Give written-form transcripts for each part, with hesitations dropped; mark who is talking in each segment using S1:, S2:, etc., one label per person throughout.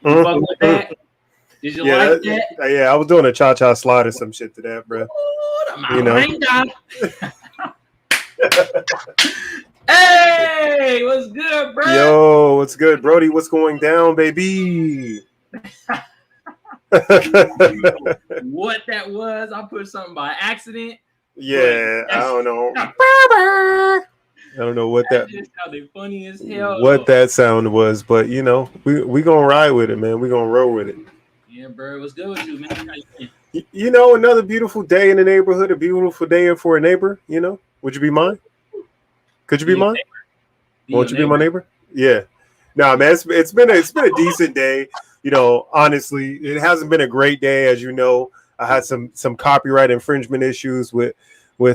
S1: You fuck with that? Did Did you like that?
S2: Yeah, I was doing a cha-cha slide or some shit to that, bro.
S1: You know. Hey, what's good, bro?
S2: Yo, what's good, Brody? What's going down, baby?
S1: What that was? I put something by accident.
S2: Yeah, I don't know. I don't know what that
S1: just sounded funny as hell.
S2: What that sound was, but you know, we gonna ride with it, man. We gonna roll with it.
S1: Yeah, bro. What's good with you, man? How you been?
S2: You know, another beautiful day in the neighborhood, a beautiful day for a neighbor. You know, would you be mine? Could you be mine? Won't you be my neighbor? Yeah. Nah, man, it's been a decent day. You know, honestly, it hasn't been a great day, as you know. I had some copyright infringement issues with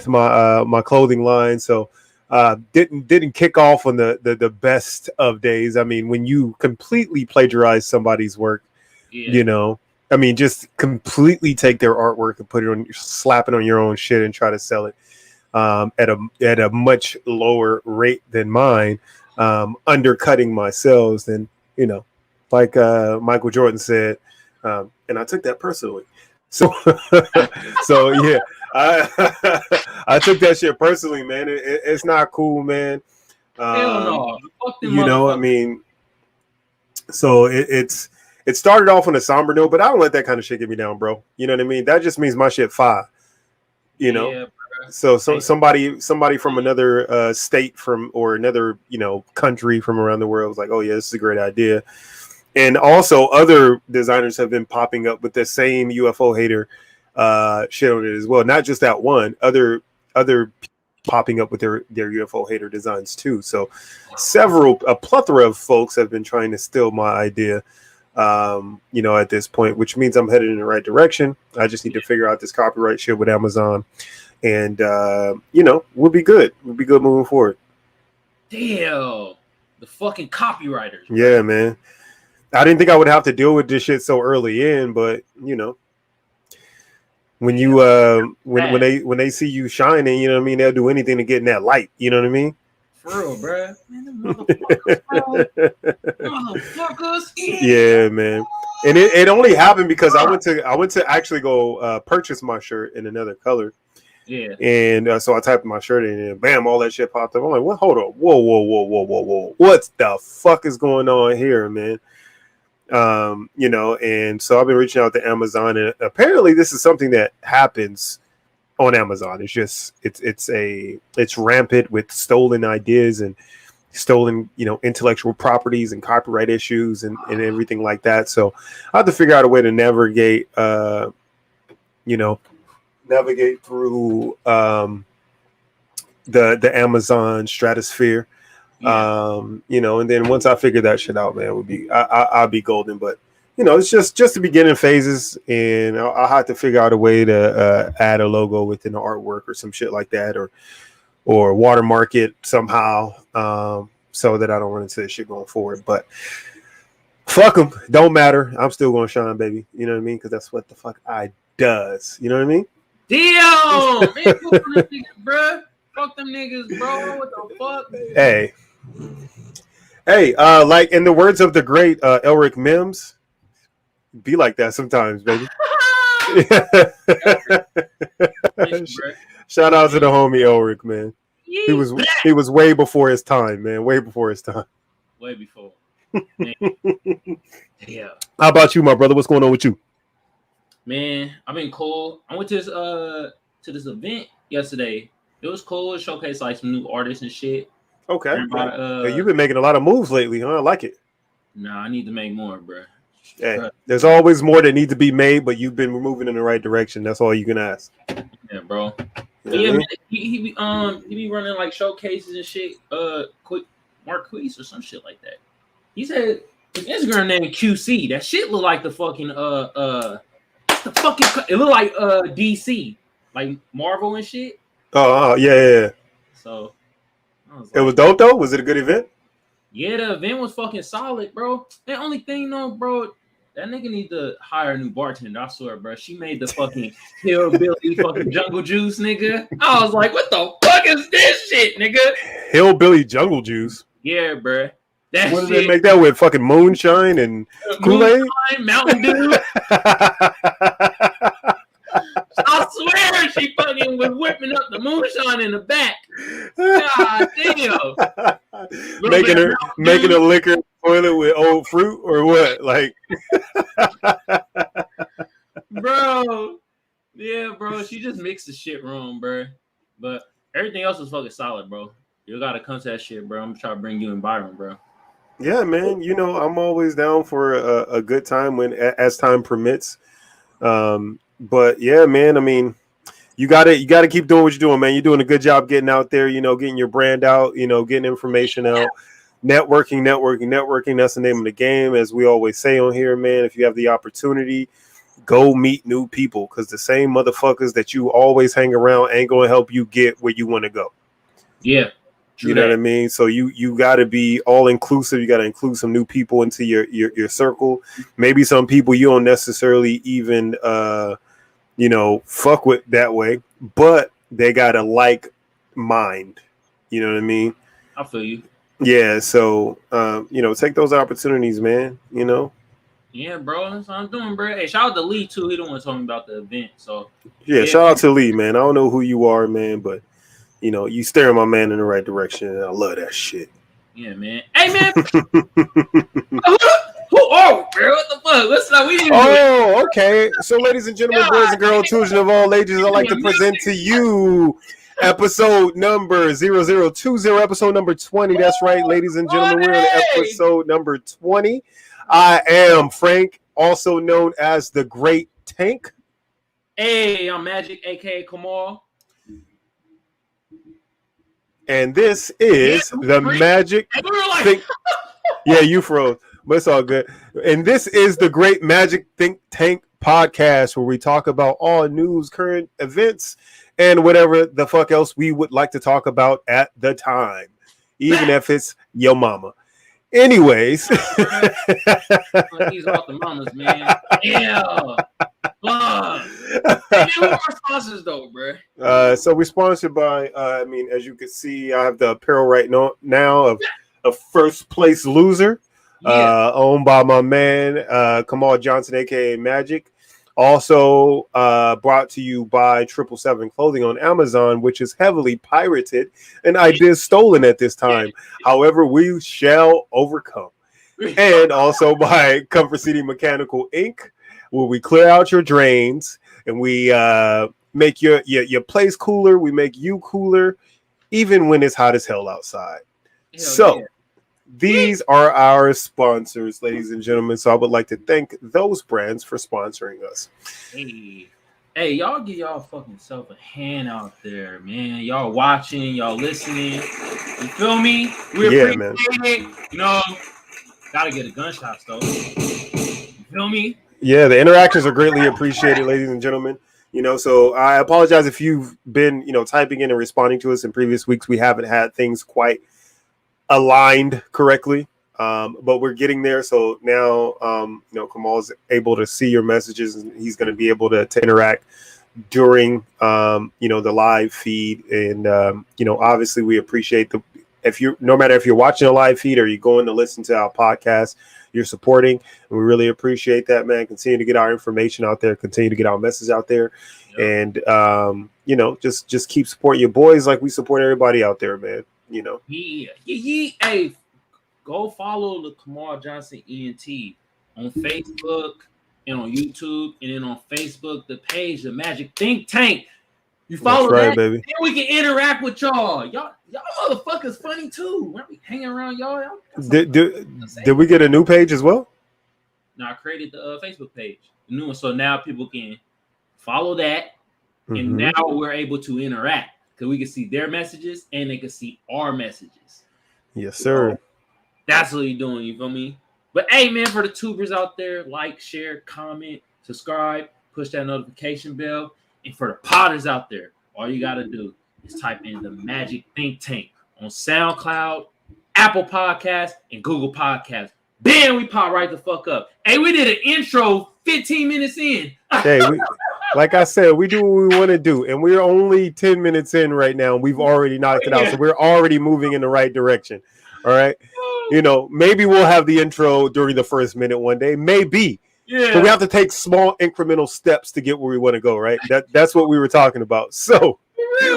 S2: my my clothing line, so didn't kick off on the best of days. I mean, when you completely plagiarize somebody's work, you know, I mean, just completely take their artwork and put it on, slap it on your own shit and try to sell it at a much lower rate than mine, undercutting my sales. Then, you know, like Michael Jordan said, and I took that personally. So yeah, I took that shit personally, man. It's not cool, man.
S1: Hell no.
S2: You know, I mean, so it started off on a somber note, but I don't let that kind of shit get me down, bro. You know what I mean? That just means my shit fire. You know. Yeah, so somebody from another state or another, you know, country from around the world was like, oh yeah, this is a great idea. And also other designers have been popping up with the same UFO hater shit on it as well. Not just that one, other popping up with their UFO hater designs too. So a plethora of folks have been trying to steal my idea, you know, at this point, which means I'm headed in the right direction. I just need to figure out this copyright shit with Amazon. And, you know, we'll be good. We'll be good moving forward.
S1: Damn. The fucking copywriters. Bro.
S2: Yeah, man. I didn't think I would have to deal with this shit so early in, but, you know, when you when they see you shining, you know what I mean, they'll do anything to get in that light. You know what I mean?
S1: For real, bro. Man, them motherfuckers, bro. Motherfuckers.
S2: Yeah, man. And it only happened because I went to actually go purchase my shirt in another color.
S1: Yeah.
S2: And so I typed my shirt in and bam, all that shit popped up. I'm like, what? Hold on. Whoa. What the fuck is going on here, man? You know, and so I've been reaching out to Amazon, and apparently this is something that happens on Amazon. It's just it's rampant with stolen ideas and stolen, you know, intellectual properties and copyright issues and everything like that. So I have to figure out a way to navigate through the Amazon stratosphere. Yeah. You know, and then once I figure that shit out, man, I'll be golden. But you know, it's just the beginning phases, and I'll have to figure out a way to add a logo within the artwork or some shit like that, or watermark it somehow, so that I don't run into this shit going forward. But fuck them, don't matter. I'm still gonna shine, baby. You know what I mean? Because that's what the fuck I does. You know what I mean?
S1: Damn, man, fuck them niggas, bro. Fuck them niggas, bro. What the fuck?
S2: Hey, like in the words of the great Elric Mims, be like that sometimes, baby. Shout out to the homie Elric, man. He was way before his time, man. Way before his time.
S1: Way before. Yeah.
S2: How about you, my brother? What's going on with you?
S1: Man, I've been cool. I went to this event yesterday. It was cool. It showcased like some new artists and shit.
S2: Okay. You've been making a lot of moves lately, huh? I like it.
S1: Nah, I need to make more, bro.
S2: Hey, there's always more that need to be made, but you've been moving in the right direction. That's all you can ask.
S1: Yeah, bro. Yeah, man, he be running like showcases and shit. Marquise or some shit like that. He said his Instagram name QC. That shit look like the fucking it look like DC, like Marvel and shit.
S2: Oh yeah.
S1: So
S2: it was dope though. Was it a good event?
S1: Yeah, the event was fucking solid, bro. The only thing though, bro, that nigga need to hire a new bartender. I swear, bro. She made the fucking hillbilly fucking jungle juice, nigga. I was like, what the fuck is this shit, nigga?
S2: Hillbilly jungle juice.
S1: Yeah, bro. That
S2: what do
S1: shit.
S2: they make that with? Fucking moonshine and Kool-Aid?
S1: Mountain Dew. I swear she fucking was whipping up the moonshine in the back. God damn.
S2: making a liquor toilet with old fruit or what? Like,
S1: bro. Yeah, bro. She just mixed the shit wrong, bro. But everything else was fucking solid, bro. You gotta come to that shit, bro. I'm trying to bring you environment, bro.
S2: Yeah, man. You know, I'm always down for a good time as time permits. But yeah, man. I mean, you gotta keep doing what you're doing, man. You're doing a good job getting out there. You know, getting your brand out. You know, getting information out. Networking. That's the name of the game, as we always say on here, man. If you have the opportunity, go meet new people, because the same motherfuckers that you always hang around ain't gonna help you get where you want to go.
S1: Yeah.
S2: You know what I mean? So you got to be all inclusive. You got to include some new people into your circle. Maybe some people you don't necessarily even fuck with that way, but they got a like mind. You know what I mean?
S1: I feel you.
S2: Yeah. So take those opportunities, man. You know.
S1: Yeah, bro. That's what I'm doing, bro. Hey, shout out to Lee too. He the one talking about the event. So
S2: yeah, shout out to Lee, man. I don't know who you are, man, but you steering my man in the right direction, and I love that shit.
S1: Yeah, man. Hey, man. Who are we, bro? What the fuck? What's up?
S2: Okay. So, ladies and gentlemen, boys and girls, children of all ages, I'd like to present to you episode number 0020, episode number 20. That's right, ladies and gentlemen. We're on episode number 20. I am Frank, also known as the Great Tank.
S1: Hey, I'm Magic, a.k.a. Kamal.
S2: And this is the Magic Think. Yeah, you froze, but it's all good. And this is the Great Magic Think Tank podcast, where we talk about all news, current events, and whatever the fuck else we would like to talk about at the time, even if it's your mama. Anyways,
S1: these off the mamas, man. Yeah. Hey, who are our sponsors though, bro?
S2: So we're sponsored by as you can see, I have the apparel right now of a First Place Loser, owned by my man Kamal Johnson, aka Magic. Also brought to you by 777 Clothing on Amazon, which is heavily pirated and ideas stolen at this time. However, we shall overcome. And also by Comfort City Mechanical Inc., where we clear out your drains and we make your place cooler. We make you cooler, even when it's hot as hell outside. These are our sponsors, ladies and gentlemen. So I would like to thank those brands for sponsoring us.
S1: Hey, y'all give y'all fucking self a hand out there, man. Y'all watching, y'all listening. You feel me? We appreciate it. Gotta get a gunshots though. You feel me?
S2: Yeah, the interactions are greatly appreciated, ladies and gentlemen. So I apologize if you've been, typing in and responding to us in previous weeks. We haven't had things quite aligned correctly, but we're getting there. So now, Kamal's able to see your messages, and he's going to be able to interact during, the live feed. And, obviously we appreciate no matter if you're watching a live feed or you're going to listen to our podcast, you're supporting, and we really appreciate that, man. Continue to get our information out there, continue to get our message out there. And, just keep supporting your boys like we support everybody out there, man.
S1: Hey, go follow the Kamal Johnson ENT on Facebook and on YouTube, and then on Facebook, the page, the Magic Think Tank. You follow that, baby. Then we can interact with y'all. Y'all motherfuckers funny too. When we hanging around y'all
S2: did we get a new page as well?
S1: No, I created the Facebook page, the new one, so now people can follow that, and now we're able to interact. So we can see their messages and they can see our messages.
S2: Yes, sir.
S1: So that's what you're doing. You feel me? But hey, man, for the tubers out there, like, share, comment, subscribe, push that notification bell. And for the potters out there, all you got to do is type in the Magic Think Tank on SoundCloud, Apple Podcasts, and Google Podcasts. Bam, we pop right the fuck up. Hey, we did an intro 15 minutes in.
S2: Hey, like I said, we do what we want to do, and we're only 10 minutes in right now, and we've already knocked it out, so we're already moving in the right direction. All right. You know, maybe we'll have the intro during the first minute one day. Maybe.
S1: Yeah.
S2: But we have to take small incremental steps to get where we want to go, right? That's what we were talking about. So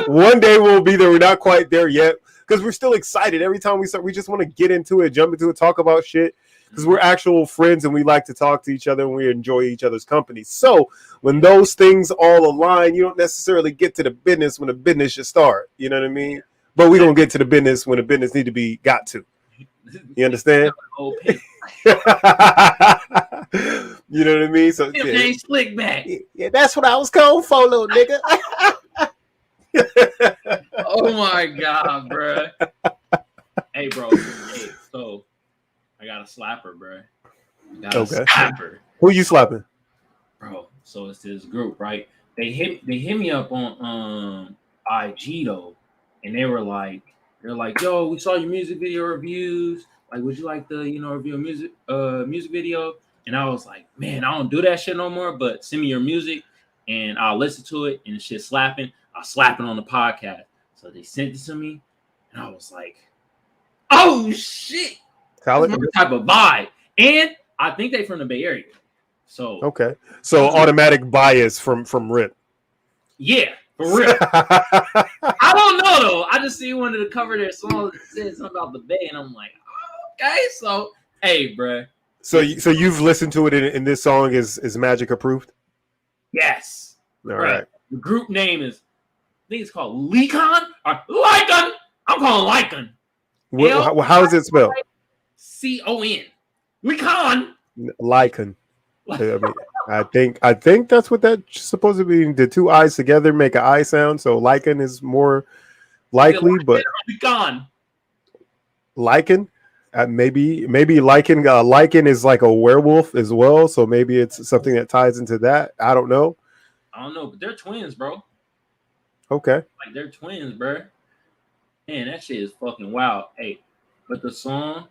S2: one day we'll be there. We're not quite there yet because we're still excited. Every time we start, we just want to get into it, jump into it, talk about shit because we're actual friends and we like to talk to each other and we enjoy each other's company. So when those things all align, you don't necessarily get to the business when the business should start. You know what I mean? But we're going to get to the business when the business need to be got to. You understand? You know what I mean? So
S1: yeah. Slick back.
S2: Yeah, that's what I was called for, little nigga.
S1: Oh my god, bro. Hey, bro. Hey, so I got a slapper, bro. Slapper.
S2: Who you slapping?
S1: Bro, so it's this group, right? They hit me up on IG though, and they're like, yo, we saw your music video reviews. Like, would you like to, review a music video? And I was like, man, I don't do that shit no more, but send me your music and I'll listen to it and the shit slapping. I'll slap it on the podcast. So they sent it to me and I was like, oh shit. That's my type of vibe. And I think they from the Bay Area. So
S2: okay. So automatic bias from Rip.
S1: Yeah, for real. I don't know though. I just see one of the cover their songs that said something about the Bay, and I'm like, oh, okay. So, hey, bro.
S2: So you've listened to it, and this song is Magic approved?
S1: Yes.
S2: All right.
S1: The group name is, I think it's called Lycon or Lycon. I'm calling Lycon.
S2: How is it spelled?
S1: C-O-N. Lycon.
S2: Lycon. I mean, I think that's what that's supposed to be. The two I's together make an I sound, so Lycan is more likely, but Lycan, maybe Lycan is like a werewolf as well, so maybe it's something that ties into that. I don't know,
S1: but they're twins, bro.
S2: Okay,
S1: like they're twins, bro. Man, that shit is fucking wild. Hey, but the song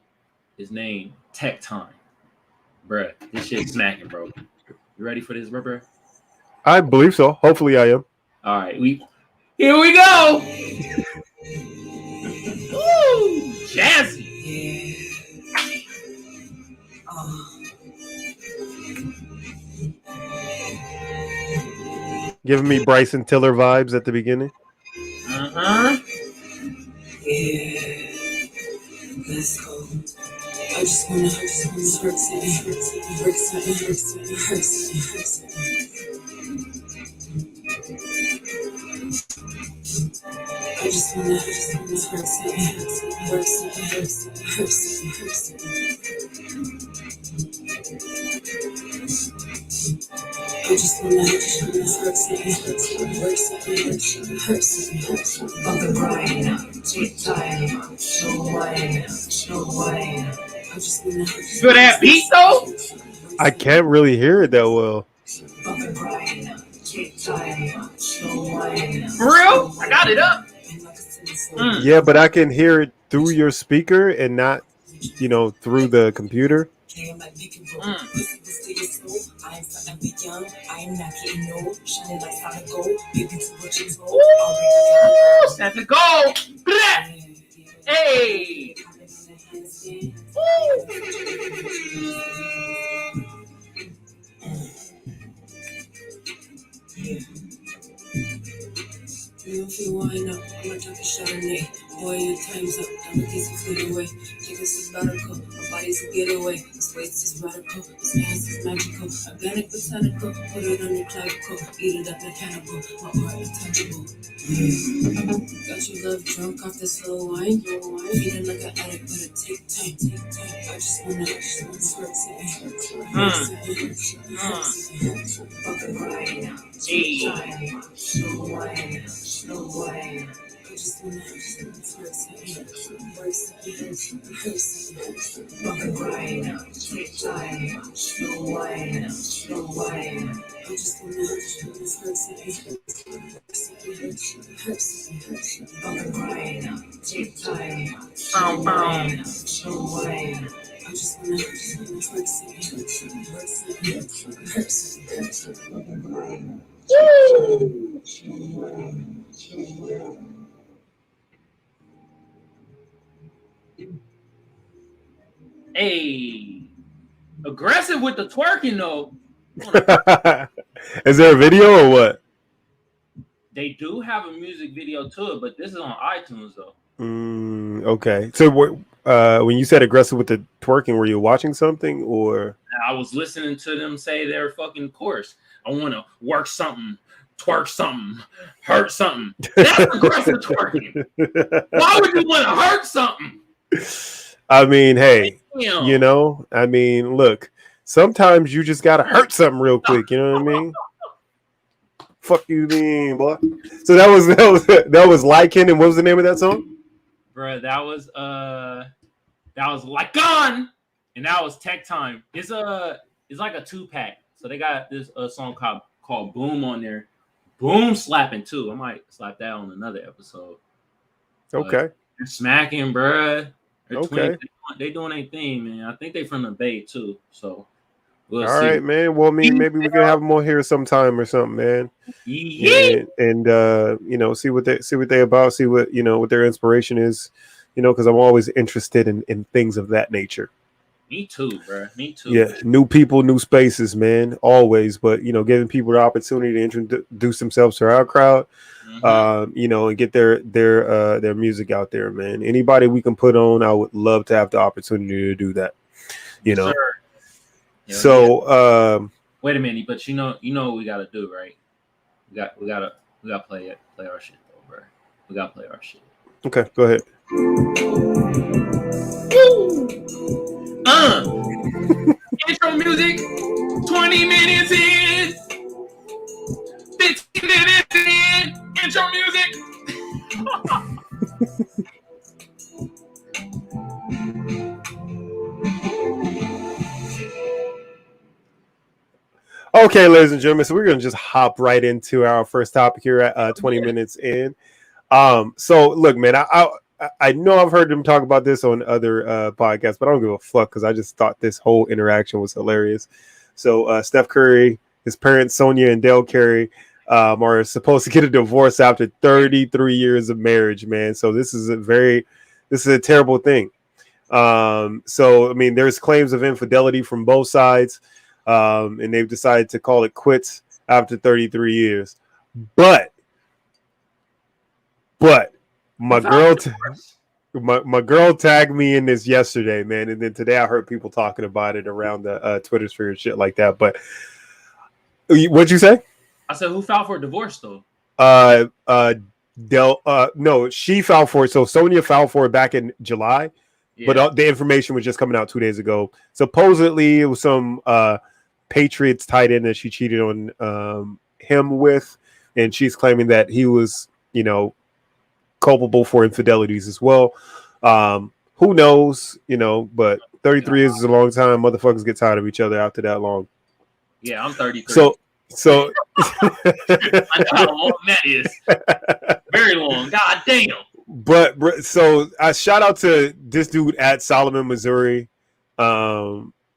S1: is named Tech Time. Bruh, this shit's smacking, bro. You ready for this, bro?
S2: I believe so. Hopefully I am.
S1: All right, here we go. Woo! Jazzy.
S2: Giving me Bryson Tiller vibes at the beginning.
S1: Uh-huh.
S3: Yeah. Let's go. I just wanna hurt something. I just wanna hurt on the grind, take time, slow wine. I just wanna hurt.
S1: Good at beat though?
S2: I can't really hear it that well.
S3: On the grind, take time, slow wine.
S1: For real? I got it up.
S2: Yeah, but I can hear it through your speaker and not, through the computer.
S3: I'm not getting no shining like solid gold. Baby, to what you go.
S1: Ooh, set to go. Hey.
S3: If you wind up, I'ma drop a Chardonnay. Boy, your time's up. I'ma get some food away. Take us to radical. My body's a getaway. This waist is radical. This ass is magical. Organic, botanical. Put it on your clavicle. Eat it up like cannibal. My heart is tangible. Got your love drunk off this slow wine. Feeling like an addict, but it take time. I just wanna hurt slow wine. I just wanna hurt on the grind, take time, slow wine. I just wanna hurt on the grind, take time, slow wine. I just wanna
S1: Hey, aggressive with the twerking though.
S2: Is there a video or what?
S1: They do have a music video to it, but this is on iTunes though.
S2: Okay. So when you said aggressive with the twerking, were you watching something or?
S1: I was listening to them say their fucking chorus. I want to work something, twerk something, hurt something. That's aggressive twerking. Why would you want to hurt something?
S2: I mean, hey, you know, I mean, look, sometimes you just gotta hurt something real quick. You know what I mean? Fuck you, mean boy. So that was Lycan, and what was the name of that song?
S1: Bruh, that was Lycan, and that was Tech Time. It's like a 2-pack. So they got this song called Boom on there. Boom slapping too. I might slap that on another episode.
S2: Okay.
S1: They're smacking, bruh.
S2: Okay.
S1: They doing their thing, man. I think they from the Bay too. So we'll
S2: all
S1: see.
S2: right, man. Well, I mean, maybe we can have them on here sometime or something, man.
S1: Yeah.
S2: And you know, see what they about, see what, you know, what their inspiration is, you know, because I'm always interested in things of that nature.
S1: Me too, bro. Me too.
S2: Yeah, new people, new spaces, man. Always, but you know, giving people the opportunity to introduce themselves to our crowd, you know, and get their music out there, man. Anybody we can put on, I would love to have the opportunity to do that. You know.
S1: Yeah,
S2: so,
S1: wait a minute, but you know what we gotta do, right? We gotta play our shit though, bro. We gotta play our shit.
S2: Okay, go ahead.
S1: Intro music, 20 minutes in, 15 minutes in, intro music.
S2: Okay, ladies and gentlemen, so we're gonna just hop right into our first topic here at 20 minutes in. So look, man, I know I've heard them talk about this on other podcasts, but I don't give a fuck because I just thought this whole interaction was hilarious. So Steph Curry, his parents, Sonia and Dell Curry, are supposed to get a divorce after 33 years of marriage, man. So this is a terrible thing. So, I mean, there's claims of infidelity from both sides, and they've decided to call it quits after 33 years. But my girl tagged me in this yesterday, man, and then today I heard people talking about it around the Twitter sphere and shit like that. But what'd you say?
S1: I said, who filed for a divorce though?
S2: No, she filed for it. So Sonia filed for it back in July, but the information was just coming out 2 days ago. Supposedly, it was some Patriots tight end that she cheated on him with, and she's claiming that he was, you know, culpable for infidelities as well. Who knows, you know, but 33 years is a long time. Motherfuckers get tired of each other after that long.
S1: Yeah, I'm 33.
S2: So
S1: I know how long that is. Very long. God damn.
S2: But so I shout out to this dude at Solomon, Missouri,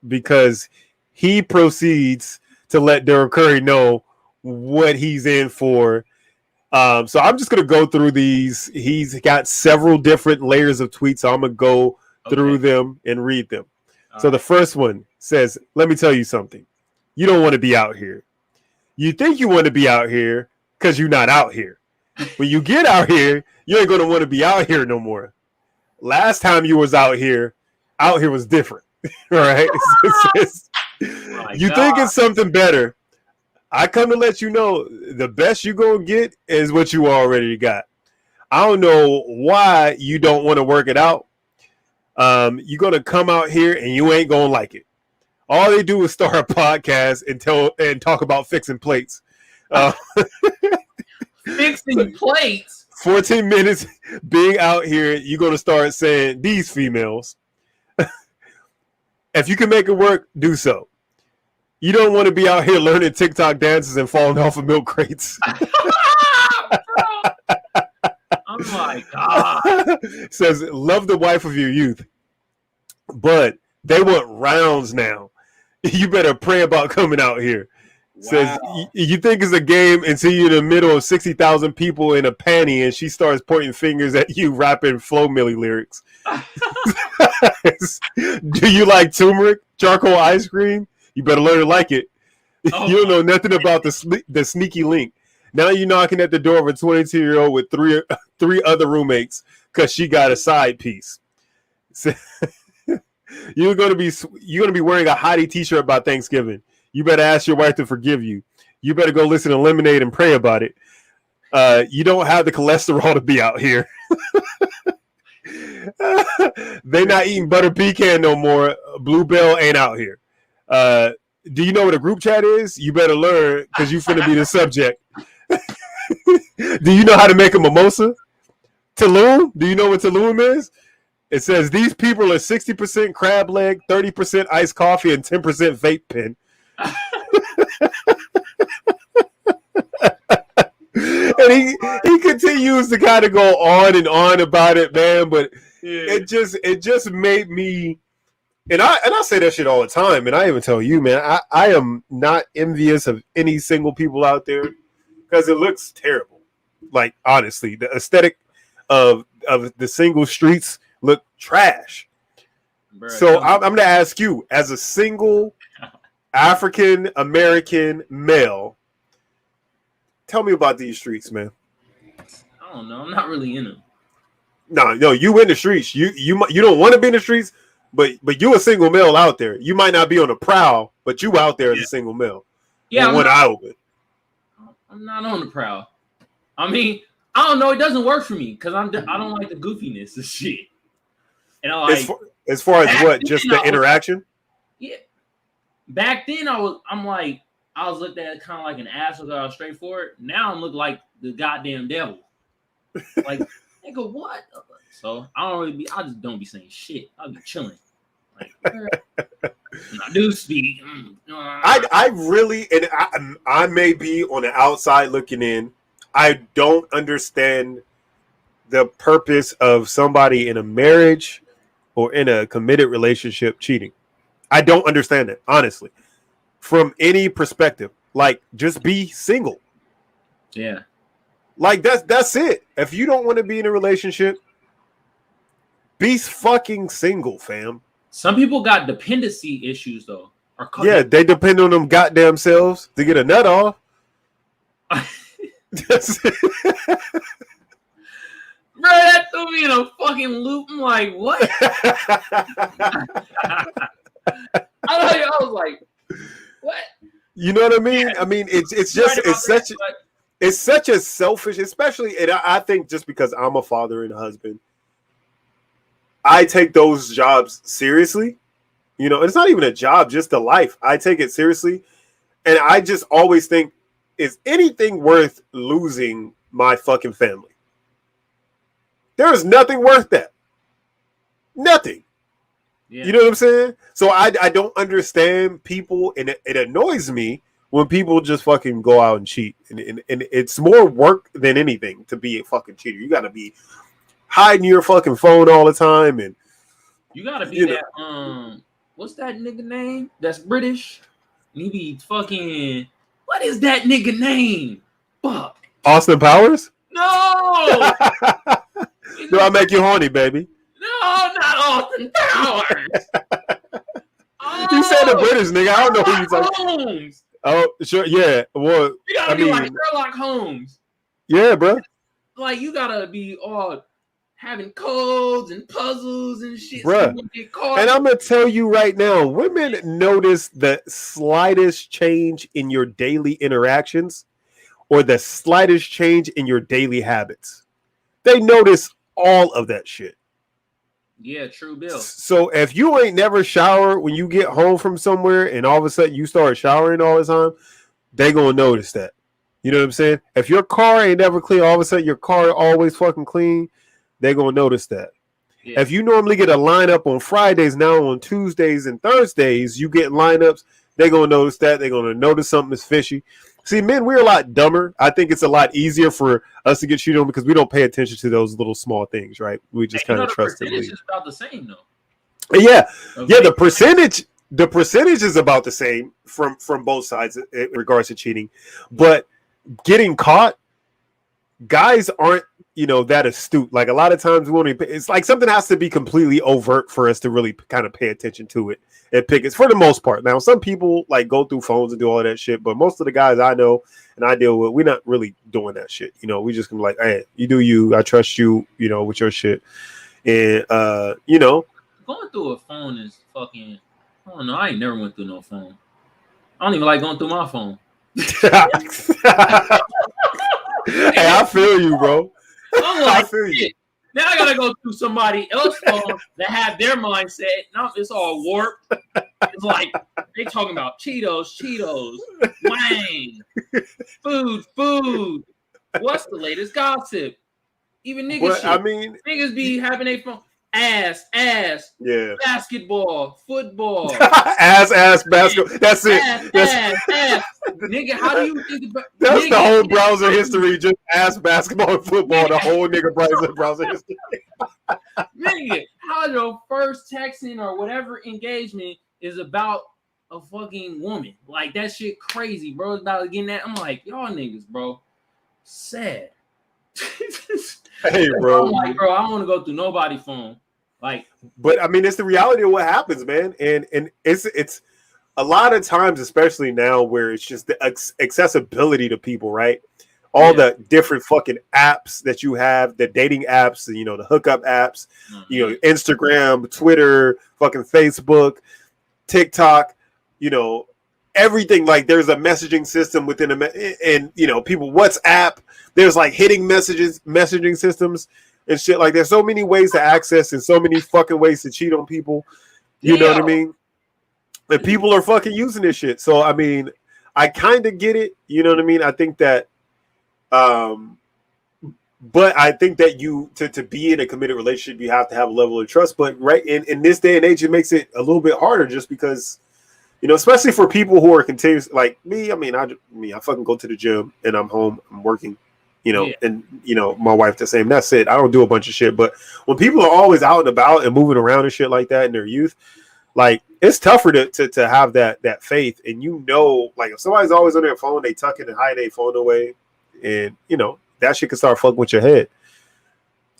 S2: because he proceeds to let Dell Curry know what he's in for. So I'm just going to go through these. He's got several different layers of tweets. So I'm going to go through them and read them. So the first one says, let me tell you something. You don't want to be out here. You think you want to be out here because you're not out here. When you get out here, you ain't going to want to be out here no more. Last time you was out here was different. All right. You think it's something better. I come to let you know the best you're going to get is what you already got. I don't know why you don't want to work it out. You're going to come out here and you ain't going to like it. All they do is start a podcast and talk about fixing plates.
S1: Fixing plates?
S2: 14 minutes being out here, you're going to start saying, these females, if you can make it work, do so. You don't want to be out here learning TikTok dances and falling off of milk crates.
S1: Oh my God.
S2: Says, love the wife of your youth. But they want rounds now. You better pray about coming out here. Wow. Says, you think it's a game until you're in the middle of 60,000 people in a panty and she starts pointing fingers at you rapping Flo Milli lyrics. says, "Do you like turmeric charcoal ice cream? You better learn to like it.
S1: Oh,
S2: You don't know nothing about the sneaky link. Now you're knocking at the door of a 22-year-old with three other roommates because she got a side piece. So, you're gonna be wearing a hottie t-shirt by Thanksgiving. You better ask your wife to forgive you. You better go listen to Lemonade and pray about it. You don't have the cholesterol to be out here." They not eating butter pecan no more. Bluebell ain't out here. Do you know what a group chat is? You better learn because you finna be the subject. Do you know how to make a mimosa? Tulum? Do you know what Tulum is? It says these people are 60% crab leg, 30% iced coffee, and 10% vape pen. And he continues to kind of go on and on about it, man. But it just made me, and I say that shit all the time, and I even tell you, man, I am not envious of any single people out there because it looks terrible. Like honestly, the aesthetic of the single streets look trash. Bruh, so I'm going to ask you, as a single African American male, tell me about these streets, man.
S1: I don't know. I'm not really in them.
S2: No, you in the streets. You don't want to be in the streets, but you a single male out there. You might not be on the prowl, but you out there as a single male.
S1: Yeah,
S2: one eye open.
S1: I'm not on the prowl. I mean, I don't know. It doesn't work for me because I don't like the goofiness of shit. And I like
S2: as far as what, just the interaction.
S1: Yeah. Back then, I was looked at kind of like an asshole. I was straightforward. Now I'm looking like the goddamn devil. Like, nigga, what? So I just don't be saying shit. I'll be chilling. Like, I do speak.
S2: I really, and I may be on the outside looking in. I don't understand the purpose of somebody in a marriage or in a committed relationship cheating. I don't understand it, honestly. From any perspective, like just be single.
S1: Yeah.
S2: Like that's it. If you don't want to be in a relationship, be fucking single, fam.
S1: Some people got dependency issues though.
S2: Yeah, they depend on them goddamn selves to get a nut off. That's it.
S1: Bro, that threw me in a fucking loop. I'm like, what? I was like, what?
S2: You know what I mean? Yeah. I mean, it's such a selfish, especially, and I think just because I'm a father and a husband, I take those jobs seriously. You know, it's not even a job, just a life. I take it seriously, and I just always think, is anything worth losing my fucking family? There is nothing worth that. Nothing. Yeah. You know what I'm saying? So I don't understand people, and it annoys me when people just fucking go out and cheat. And it's more work than anything to be a fucking cheater. You got to be hiding your fucking phone all the time. And
S1: you got to be that, what's that nigga name? That's British. And he be fucking, what is that nigga name? Fuck.
S2: Austin Powers?
S1: No!
S2: Do I make you horny, baby?
S1: No, not Austin Powers.
S2: You said the British nigga. I don't know who you talking.
S1: Holmes.
S2: Oh, sure, yeah. Well,
S1: you gotta be like Sherlock Holmes.
S2: Yeah, bro.
S1: Like you gotta be all having codes and puzzles and shit.
S2: Bro. So and I'm gonna tell you right now, women notice the slightest change in your daily interactions or the slightest change in your daily habits. They notice all of that shit.
S1: Yeah, true, Bill.
S2: So if you ain't never showered when you get home from somewhere and all of a sudden you start showering all the time, they gonna notice that. You know what I'm saying? If your car ain't never clean, all of a sudden your car always fucking clean, they gonna notice that. Yeah. If you normally get a lineup on Fridays, now on Tuesdays and Thursdays, you get lineups, they gonna notice that. They're gonna notice something is fishy. See, men, we're a lot dumber. I think it's a lot easier for us to get cheated on because we don't pay attention to those little small things, right? We just kind of trust it.
S1: The percentage is about the same, though.
S2: Yeah, okay. Yeah. The percentage is about the same from both sides in regards to cheating, but getting caught, guys aren't that astute. Like a lot of times it's like something has to be completely overt for us to really kind of pay attention to it and pick it for the most part. Now, some people like go through phones and do all that shit, but most of the guys I know and I deal with, we're not really doing that shit. We just gonna be like, hey, you do you, I trust you, with your shit. And
S1: going through a phone is fucking, I don't know. I ain't never went through no phone. I don't even like going through my phone.
S2: Hey, I feel you, bro.
S1: I'm like, I feel you. Now I gotta go through somebody else's phone that have their mindset. Now it's all warped. It's like they talking about Cheetos, wang, food. What's the latest gossip? Even niggas. Niggas be having a phone. Ass,
S2: yeah.
S1: Basketball, football,
S2: ass, basketball. That's it.
S1: Ass. Nigga, how do you think about?
S2: That's the whole browser history. Just ass, basketball, and football. The whole nigga browser history.
S1: Nigga, how your first texting or whatever engagement is about a fucking woman? Like that shit crazy, bro. It's about getting that. I'm like, y'all niggas, bro. Sad.
S2: Hey, bro.
S1: I'm like, bro, I don't want to go through nobody's phone. Like,
S2: but I mean, it's the reality of what happens, man. And it's a lot of times, especially now, where it's just the accessibility to people, right? All the different fucking apps that you have, the dating apps, the hookup apps, Instagram, Twitter, fucking Facebook, TikTok, everything. Like, there's a messaging system within and people WhatsApp. There's like hitting messaging systems and shit. Like, there's so many ways to access and so many fucking ways to cheat on people. You know what I mean? And people are fucking using this shit. So, I mean, I kind of get it. You know what I mean? I think that, but I think that to be in a committed relationship, you have to have a level of trust. But right in this day and age, it makes it a little bit harder just because, especially for people who are continuous like me. I mean, I fucking go to the gym and I'm home, I'm working. And my wife the same. That's it. I don't do a bunch of shit. But when people are always out and about and moving around and shit like that in their youth, like it's tougher to have that faith. And like if somebody's always on their phone, they tuck it and hide their phone away, and that shit can start fucking with your head.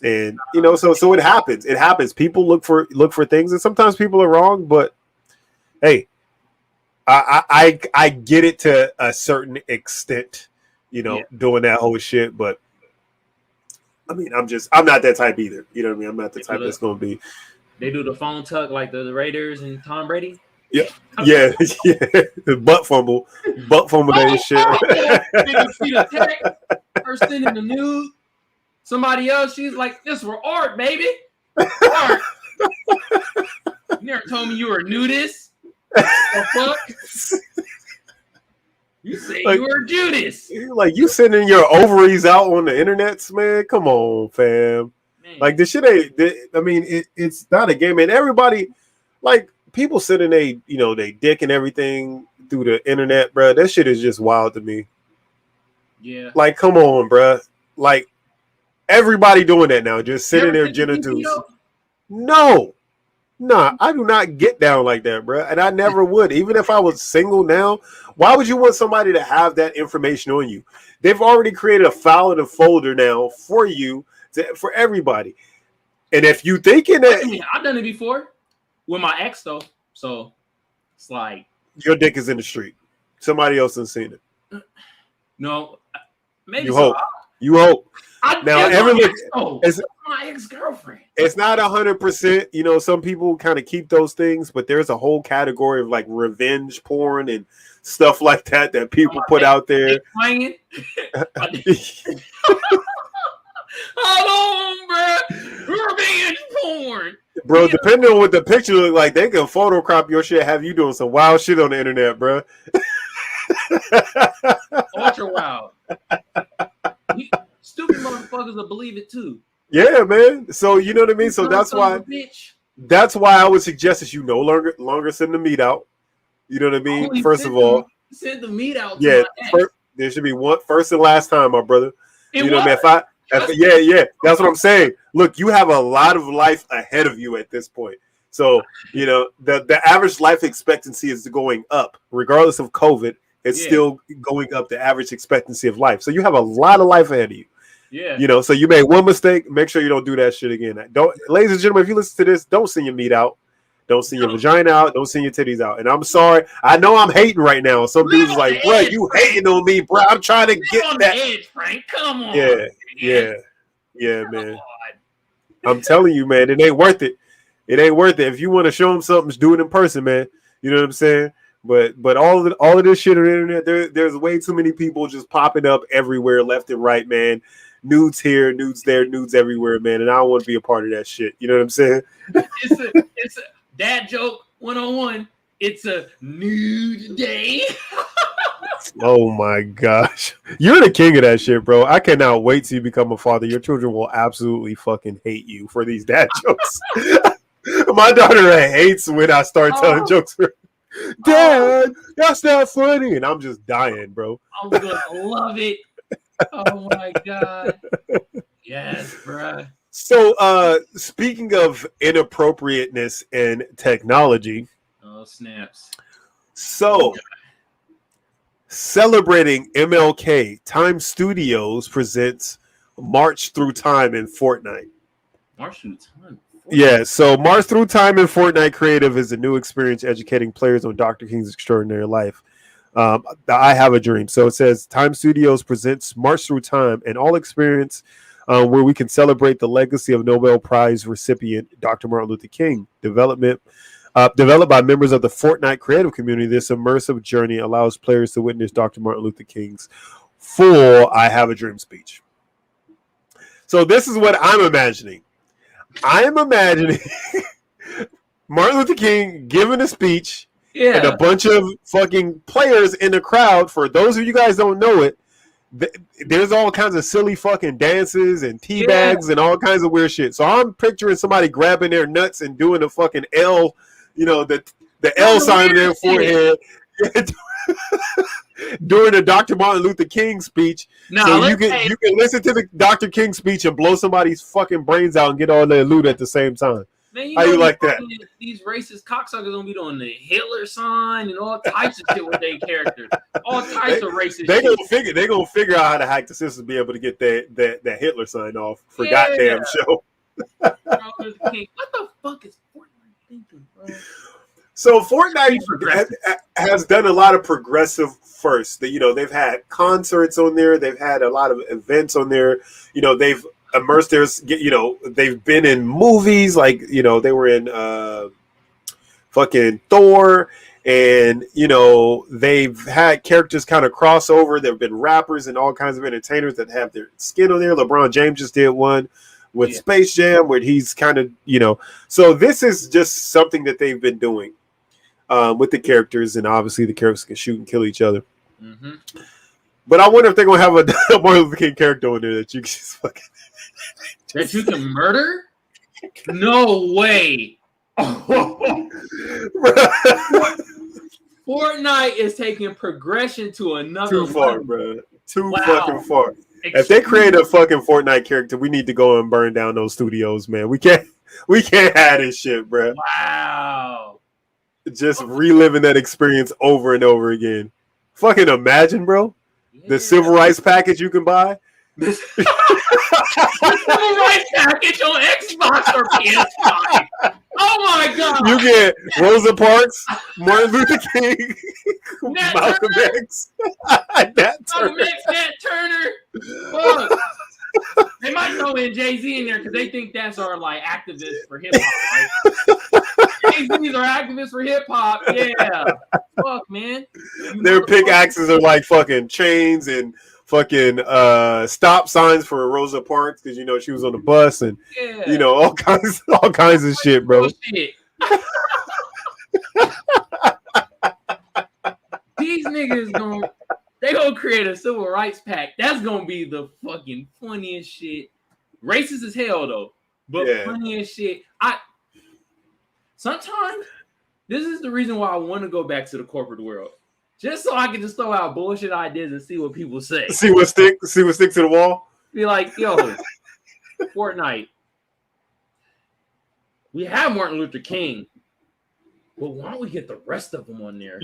S2: And so it happens. It happens. People look for things, and sometimes people are wrong. But hey, I get it to a certain extent. Doing that whole shit, but I mean, I'm not that type either. You know what I mean? I'm not the type that's going to be.
S1: They do the phone tuck like the Raiders and Tom Brady.
S2: Yeah. The butt fumble that shit.
S1: Nigga see the text, person in the news, somebody else. She's like, "This for art, baby. Art." You never told me you were a nudist. The fuck? You say you were Judas.
S2: Like you sending your ovaries out on the internet, man. Come on, fam. Man. Like this shit ain't. I mean, it's not a game, and everybody, like people sending they dick and everything through the internet, bro. That shit is just wild to me.
S1: Yeah.
S2: Like, come on, bro. Like everybody doing that now, just sending their genitals. No. Nah, I do not get down like that, bro. And I never would. Even if I was single now, why would you want somebody to have that information on you? They've already created a file in a folder now for you, for everybody. And if you thinking that...
S1: I've done it before with my ex, though. So, it's like...
S2: Your dick is in the street. Somebody else has seen it.
S1: No. Maybe
S2: you hope. You hope. Now,
S1: it's my ex-girlfriend.
S2: It's not 100%. Some people kind of keep those things, but there's a whole category of like revenge porn and stuff like that people put out there.
S1: Hold on, bro. Revenge porn.
S2: Bro, depending on what the picture look like, they can photocrop your shit, have you doing some wild shit on the internet, bro.
S1: Ultra wild. Stupid motherfuckers will believe it too.
S2: Yeah, man. So you know what I mean. So that's why I would suggest that you no longer send the meat out. You know what I mean. First of all,
S1: send the meat out.
S2: Yeah, there should be one first and last time, my brother. You know what I mean. Yeah. That's what I'm saying. Look, you have a lot of life ahead of you at this point. So the average life expectancy is going up, regardless of COVID. It's still going up, the average expectancy of life. So you have a lot of life ahead of you.
S1: Yeah.
S2: You know, so you made one mistake. Make sure you don't do that shit again. Don't, ladies and gentlemen, if you listen to this, don't send your meat out. Don't send your vagina out. Don't send your titties out. And I'm sorry. I know I'm hating right now. Some dudes is like, bro, you hating on me, bro. I'm trying to get
S1: on
S2: that.
S1: The edge, Frank. Come on.
S2: Yeah, man. I'm telling you, man, it ain't worth it. It ain't worth it. If you want to show them something, just do it in person, man. You know what I'm saying? But all of this shit on the internet, there's way too many people just popping up everywhere, left and right, man. Nudes here, nudes there, nudes everywhere, man. And I don't want to be a part of that shit. You know what I'm saying?
S1: It's a dad joke 101. It's a nude day.
S2: Oh my gosh. You're the king of that shit, bro. I cannot wait till you become a father. Your children will absolutely fucking hate you for these dad jokes. My daughter hates when I start telling jokes. Dad, that's not funny. And I'm just dying, bro.
S1: I'm gonna love it. Oh my god. Yes, bro.
S2: So speaking of inappropriateness and technology.
S1: Oh, snaps.
S2: So celebrating MLK, Time Studios presents March Through Time in Fortnite.
S1: March Through Time?
S2: Yeah, so March Through Time in Fortnite Creative is a new experience educating players on Dr. King's extraordinary life. I Have a Dream. So it says Time Studios presents March Through Time, an all experience where we can celebrate the legacy of Nobel Prize recipient Dr. Martin Luther King. Developed by members of the Fortnite creative community, this immersive journey allows players to witness Dr. Martin Luther King's full I Have a Dream speech. So this is what I'm imagining. I am imagining Martin Luther King giving a speech and a bunch of fucking players in the crowd. For those of you guys don't know it, there's all kinds of silly fucking dances and tea bags and all kinds of weird shit. So I'm picturing somebody grabbing their nuts and doing the fucking L, you know, the L sign in their forehead during the Dr. Martin Luther King speech. So you can listen to the Dr. King speech and blow somebody's fucking brains out and get all their loot at the same time.
S1: Man,
S2: how you like that?
S1: These racist cocksuckers gonna be doing the Hitler sign and all types of shit with their characters. All types of racist
S2: they
S1: shit.
S2: They're gonna figure out how to hack the system to be able to get that Hitler sign off for goddamn show.
S1: What the fuck is Fortnite thinking, bro?
S2: So Fortnite has done a lot of progressive first. You know, they've had concerts on there. They've had a lot of events on there. You know, they've immersed they've been in movies, like, you know, they were in fucking Thor, and, you know, they've had characters kind of crossover. There have been rappers and all kinds of entertainers that have their skin on there. LeBron James just did one with Space Jam, where he's kind of, you know, so this is just something that they've been doing with the characters, and obviously the characters can shoot and kill each other.
S1: Mm-hmm.
S2: But I wonder if they're gonna have a Martin Luther King character on there that you can just fucking
S1: that you can murder? No way. Fortnite is taking progression to another
S2: too far,
S1: level.
S2: bro. Too fucking far. If they create a fucking Fortnite character, we need to go and burn down those studios, man. We can't have this shit, bro.
S1: Wow.
S2: Just reliving that experience over and over again. Fucking imagine, bro. The civil rights package you can buy.
S1: The civil rights package on Xbox or PS5. Oh my god!
S2: You get Rosa Parks, Martin Luther King, Malcolm X,
S1: Nat Turner. Fuck. They might throw in Jay-Z in there because they think that's our like activists for hip hop. Right? Jay-Z's are activists for hip hop. Yeah. Fuck, man.
S2: Their pickaxes are like fucking chains and fucking stop signs for Rosa Parks because, you know, she was on the bus, and you know, all kinds of shit, bro.
S1: Shit. These niggas they gonna create a civil rights pact. That's gonna be the fucking funniest shit. Racist as hell though, but funniest shit. Sometimes this is the reason why I want to go back to the corporate world. Just so I can just throw out bullshit ideas and see what people say.
S2: See what sticks to the wall.
S1: Be like, yo, Fortnite. We have Martin Luther King, but why don't we get the rest of them on there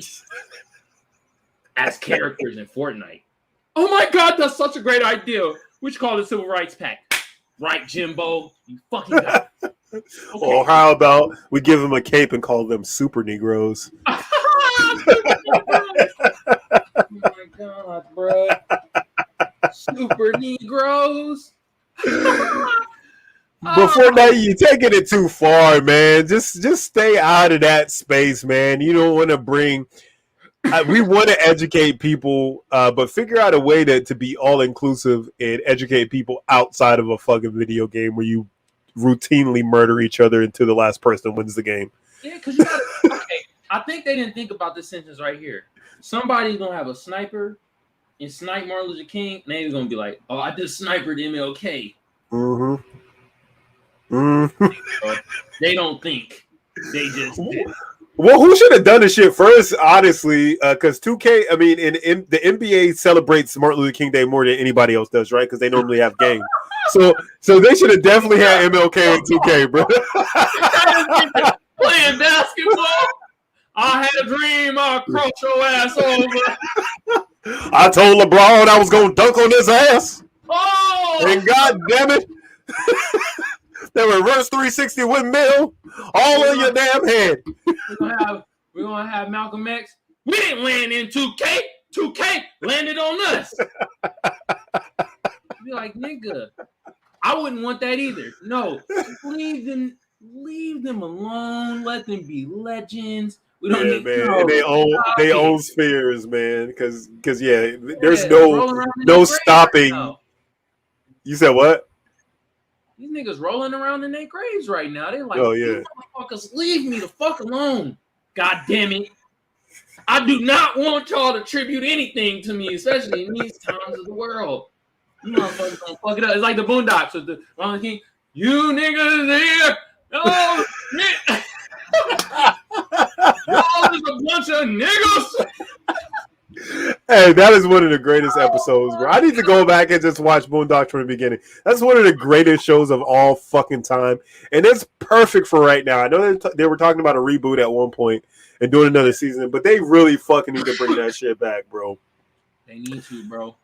S1: as characters in Fortnite? Oh my god, that's such a great idea. Which call the Civil Rights Pact? Right, Jimbo? You fucking got it. Okay.
S2: Or how about we give them a cape and call them super Negroes?
S1: Oh my god, bro. Super Negroes.
S2: Before now, you're taking it too far, man. Just stay out of that space, man. You don't want to bring. We want to educate people, but figure out a way to be all inclusive and educate people outside of a fucking video game where you routinely murder each other until the last person wins the game.
S1: Yeah, because you gotta. Okay, I think they didn't think about this sentence right here. Somebody's gonna have a sniper and snipe Martin Luther King, and they're gonna be like, "Oh, I just sniped MLK."
S2: Mm-hmm. Mm-hmm.
S1: They don't think. They just did.
S2: Well, who should have done this shit first, honestly? Because 2K, I mean, in the NBA celebrates Martin Luther King Day more than anybody else does, right? Because they normally have games. So they should have definitely had MLK and 2K, bro.
S1: Playing basketball. I had a dream I'll cross your ass over.
S2: I told LeBron I was going to dunk on his ass.
S1: Oh!
S2: And God damn it. That reverse 360 windmill all on your damn head.
S1: We're gonna have Malcolm X. We didn't land in 2K. 2K landed on us. Be like, nigga, I wouldn't want that either. No, leave them alone. Let them be legends. We don't need
S2: man.
S1: No,
S2: and they own spheres, man. Because there's no stopping. You said what?
S1: These niggas rolling around in their graves right now. They like,
S2: oh yeah,
S1: motherfuckers, leave me the fuck alone. God damn it. I do not want y'all to tribute anything to me, especially in these times of the world. You motherfuckers gonna fuck it up. It's like the Boondocks with the Ron King. You niggas here. Oh shit. Y'all is a bunch of niggas.
S2: Hey, that is one of the greatest episodes, bro. I need to go back and just watch Boondocks from the beginning. That's one of the greatest shows of all fucking time. And it's perfect for right now. I know they were talking about a reboot at one point and doing another season, but they really fucking need to bring that shit back, bro.
S1: They need to, bro.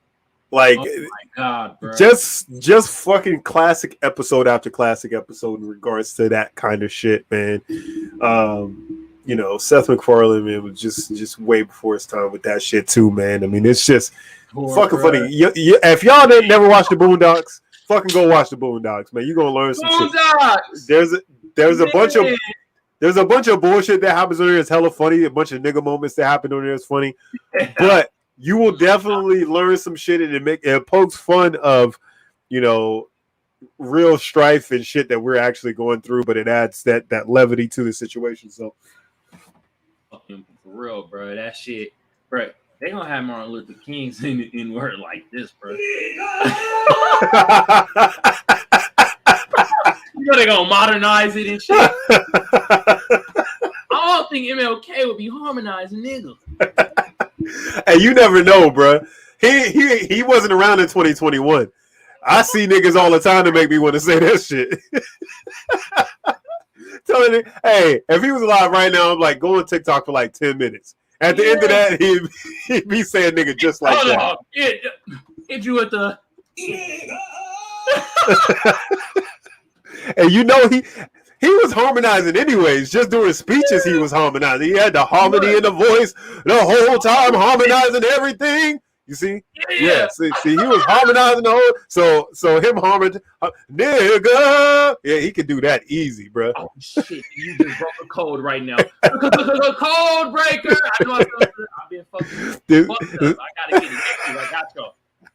S2: Like,
S1: oh my God, bro.
S2: Just fucking classic episode after classic episode in regards to that kind of shit, man. You know, Seth MacFarlane, man, was just way before his time with that shit too, man. I mean, it's just fucking funny. If y'all didn't never watch the Boondocks, fucking go watch the Boondocks, man. You're gonna learn some shit. There's a bunch of bullshit that happens on there. It's hella funny. A bunch of nigga moments that happen on there is funny, but you will definitely learn some shit and it pokes fun of, you know, real strife and shit that we're actually going through, but it adds that levity to the situation. So.
S1: For real, bro. That shit, bro. They gonna have Martin Luther King's in word like this, bro. You know they gonna modernize it and shit. I don't think MLK would be harmonizing niggas.
S2: Hey, you never know, bro. He wasn't around in 2021. I see niggas all the time to make me want to say that shit. Telling it, hey, if he was alive right now, I'm like, go on TikTok for like 10 minutes. At the end of that, he'd be saying nigga just like that.
S1: Hit you with the.
S2: And you know he was harmonizing anyways. Just doing speeches, he was harmonizing. He had the harmony in the voice the whole time, harmonizing everything. You see? Yeah. See, he was harmonizing the whole. So him harmonizing, nigga. Yeah, he could do that easy, bro.
S1: Oh shit! You just broke a code right now. Code breaker. I know I've been fucking fucked up. I gotta get it. I got you.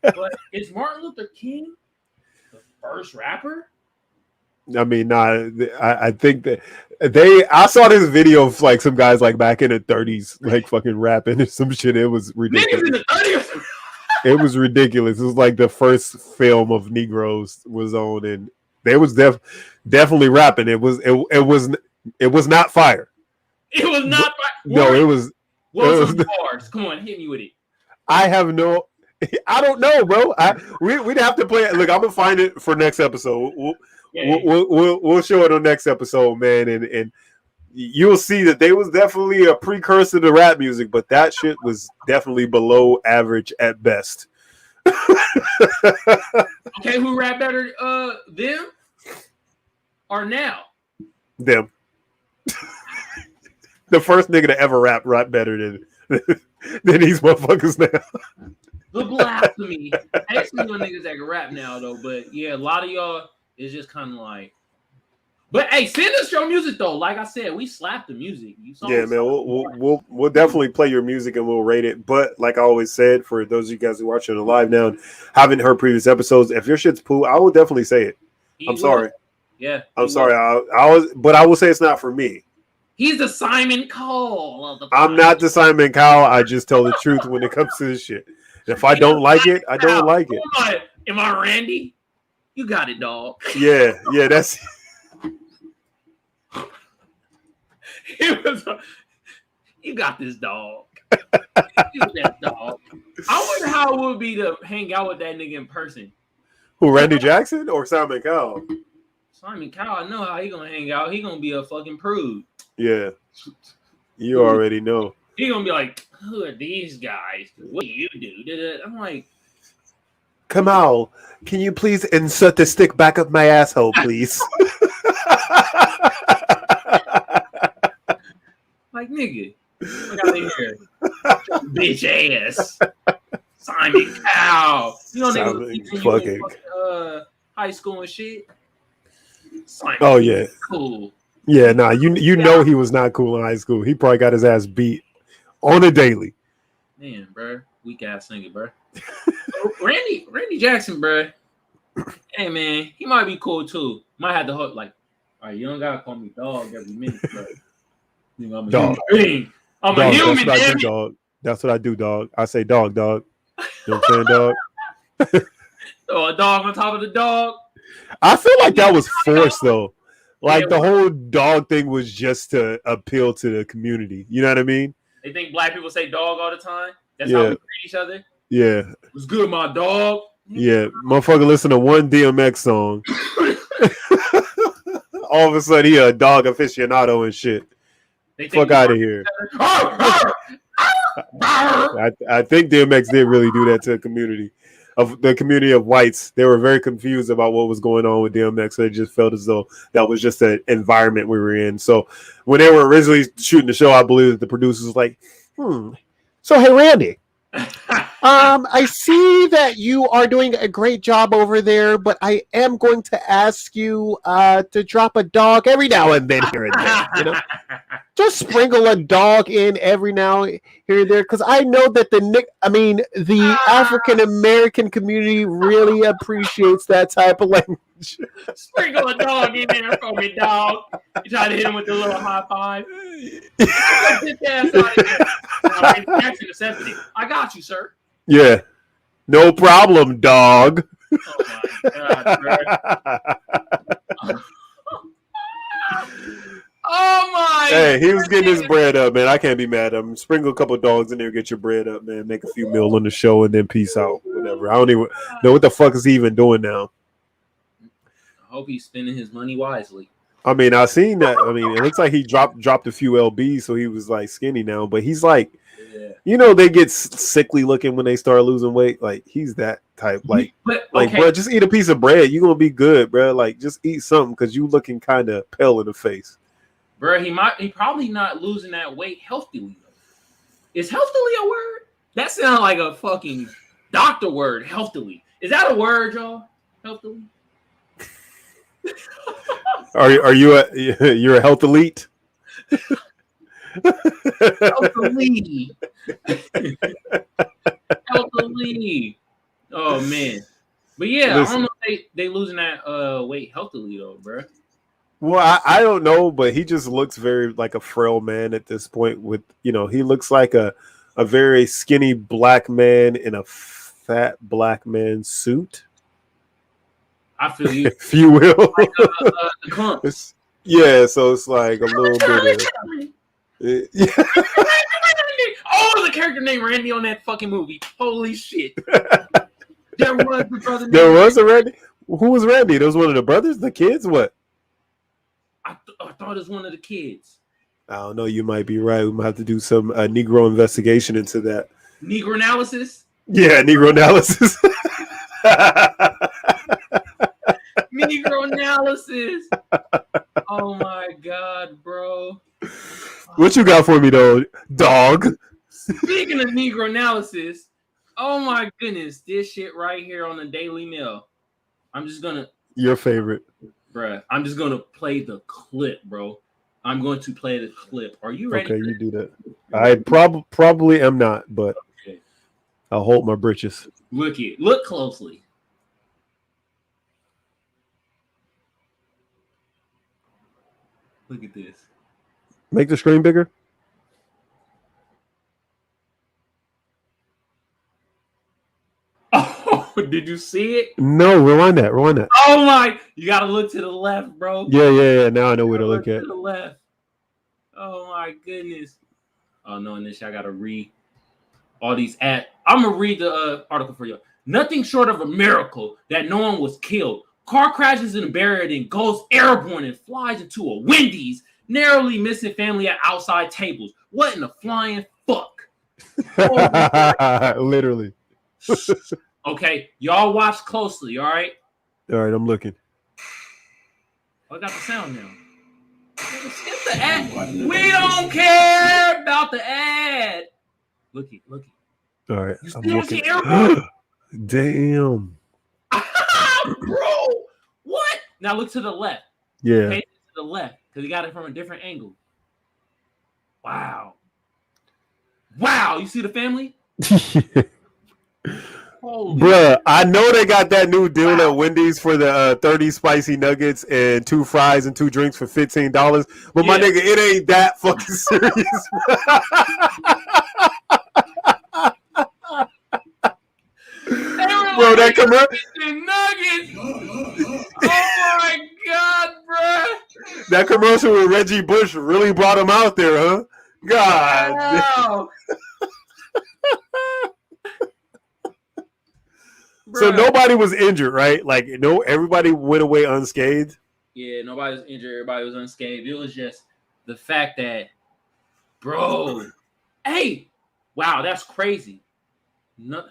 S1: But is Martin Luther King the first rapper?
S2: I mean, nah. I think that I saw this video of like some guys like back in the 30s, like fucking rapping or some shit. It was ridiculous.
S1: Niggas in the 30s.
S2: It was ridiculous. It was like the first film of Negroes was on, and they was definitely rapping. It was not fire.
S1: It was not fire.
S2: No, it was.
S1: Some bars. Come on, hit me with it.
S2: I don't know, bro. We'd have to play it. Look, I'm gonna find it for next episode. We'll show it on next episode, man, and you'll see that they was definitely a precursor to rap music, but that shit was definitely below average at best.
S1: Okay, who rap better? Them or now?
S2: Them. The first nigga to ever rap better than these motherfuckers now.
S1: The blasphemy. I used to know niggas that can rap now though, but yeah, a lot of y'all is just kind of like. But hey, send us your music though. Like I said, we slapped the music.
S2: Yeah, man, we'll definitely play your music and we'll rate it. But like I always said, for those of you guys who are watching it live now and haven't heard previous episodes, if your shit's poo, I will definitely say it. I'm sorry.
S1: Yeah,
S2: I'm sorry. I will say it's not for me.
S1: He's the Simon Cowell of the.
S2: I'm not the Simon Cowell. I just tell the truth when it comes to this shit. If I don't like it, I don't like it.
S1: Am I Randy? You got it, dog.
S2: Yeah, that's.
S1: You got this, dog. You that dog. I wonder how it would be to hang out with that nigga in person.
S2: Who, Randy Jackson or Simon Cowell?
S1: Simon Cowell, I know how he gonna hang out. He gonna be a fucking prude.
S2: Yeah, you already know.
S1: He gonna be like, "Who are these guys? What do you do?" I'm like,
S2: Kamal, can you please insert the stick back up my asshole, please?
S1: Like, nigga, look out of here, bitch ass, Simon Cowell. You know, nigga, fucking high school and shit. Simon,
S2: oh yeah,
S1: cool.
S2: Yeah, nah, you know he was not cool in high school. He probably got his ass beat on a daily.
S1: Man, bro, weak ass nigga, bro. Randy Jackson, bro. Hey man, he might be cool too. Might have to hook like, all right, you don't gotta call me dog every minute, bro. You know, I'm a
S2: dog.
S1: human being. I'm a human,
S2: that's what I do, dog. That's what I do, dog. I say dog. You know what I'm saying, dog?
S1: Oh, a dog on top of the dog.
S2: I feel like that was forced though. Like the whole dog thing was just to appeal to the community. You know what I mean?
S1: They think black people say dog all the time. That's how we treat each other.
S2: Yeah.
S1: What's good, my dog?
S2: Yeah. Motherfucker listen to one DMX song. All of a sudden he a dog aficionado and shit. Fuck out of here. I think DMX did really do that to the community of whites. They were very confused about what was going on with DMX. So they just felt as though that was just an environment we were in. So when they were originally shooting the show, I believe that the producers was like, so hey Randy, I see that you are doing a great job over there, but I am going to ask you to drop a dog every now and then here and there. You know, just sprinkle a dog in every now here and there, because I know that the African American community really appreciates that type of language.
S1: Sprinkle a dog in there for me, dog. You try to hit him with the little high five. Get the ass out of here. I got you, sir.
S2: Yeah. No problem, dog.
S1: Oh my God, bro. Oh my!
S2: Hey, he was getting his bread up, man. I can't be mad at him. Sprinkle a couple dogs in there, get your bread up, man. Make a few meal on the show, and then peace out. Whatever. I don't even know what the fuck is he even doing now.
S1: I hope he's spending his money wisely.
S2: I mean, I seen that. I mean, it looks like he dropped a few lbs, so he was like skinny now. But he's like, you know, they get sickly looking when they start losing weight. Like he's that type. Like, bro, just eat a piece of bread. You're gonna be good, bro. Like, just eat something because you looking kind of pale in the face.
S1: Bro, he probably not losing that weight healthily though. Is healthily a word? That sounds like a fucking doctor word. Healthily. Is that a word, y'all? Healthily.
S2: Are you're a health elite?
S1: Healthily. Healthily. Oh man. But yeah, listen, I don't know if they losing that weight healthily though, bro.
S2: Well, I don't know, but he just looks very like a frail man at this point. With he looks like a very skinny black man in a fat black man suit.
S1: I feel you,
S2: if you will.
S1: Like, the clumps.
S2: Yeah, so it's like a little bit of. Yeah.
S1: Oh, the character named Randy on that fucking movie. Holy shit! There was the brother.
S2: There was a Randy. Who was Randy? There was one of the brothers, the kids. What?
S1: I thought it was one of the kids.
S2: I don't know. You might be right. We might have to do some Negro investigation into that.
S1: Negro analysis?
S2: Yeah, Negro analysis.
S1: Negro analysis. Oh my god, bro.
S2: What you got for me though, dog?
S1: Speaking of Negro analysis, oh my goodness, this shit right here on the Daily Mail. I'm just gonna
S2: Your favorite.
S1: Bruh, I'm just gonna play the clip, bro. I'm going to play the clip. Are you ready?
S2: Okay, you do that. I probably am not, but
S1: okay.
S2: I'll hold my britches.
S1: Look closely. Look at this.
S2: Make the screen bigger.
S1: Oh, did you see it?
S2: No, rewind that.
S1: Oh my! You gotta look to the left, bro.
S2: Yeah. Now I know where to look at.
S1: To the left. Oh my goodness. Oh no, and then I gotta read all these ads. I'm gonna read the article for you. Nothing short of a miracle that no one was killed. Car crashes in a barrier, then goes airborne and flies into a Wendy's. Narrowly missing family at outside tables. What in the flying fuck?
S2: Oh, literally.
S1: Okay, y'all watch closely, all right?
S2: All right, I'm looking.
S1: I got the sound now. Skip the ad. We don't care about the ad. Looky.
S2: All right,
S1: You
S2: I'm
S1: still
S2: looking.
S1: see airborne?
S2: Damn.
S1: Bro, what? Now look to the left.
S2: Yeah.
S1: Okay, to the left, because he got it from a different angle. Wow, you see the family? Holy
S2: Bruh, I know they got that new deal at Wendy's for the 30 spicy nuggets and 2 fries and 2 drinks for $15. But my nigga, it ain't that fucking serious. Bro, that commercial.
S1: Nuggets. Oh my god, bro.
S2: That commercial with Reggie Bush really brought him out there, huh? God.
S1: Wow.
S2: So nobody was injured, right? Like, no, everybody went away unscathed.
S1: Yeah, nobody was injured. Everybody was unscathed. It was just the fact that, bro, hey, wow, that's crazy. No,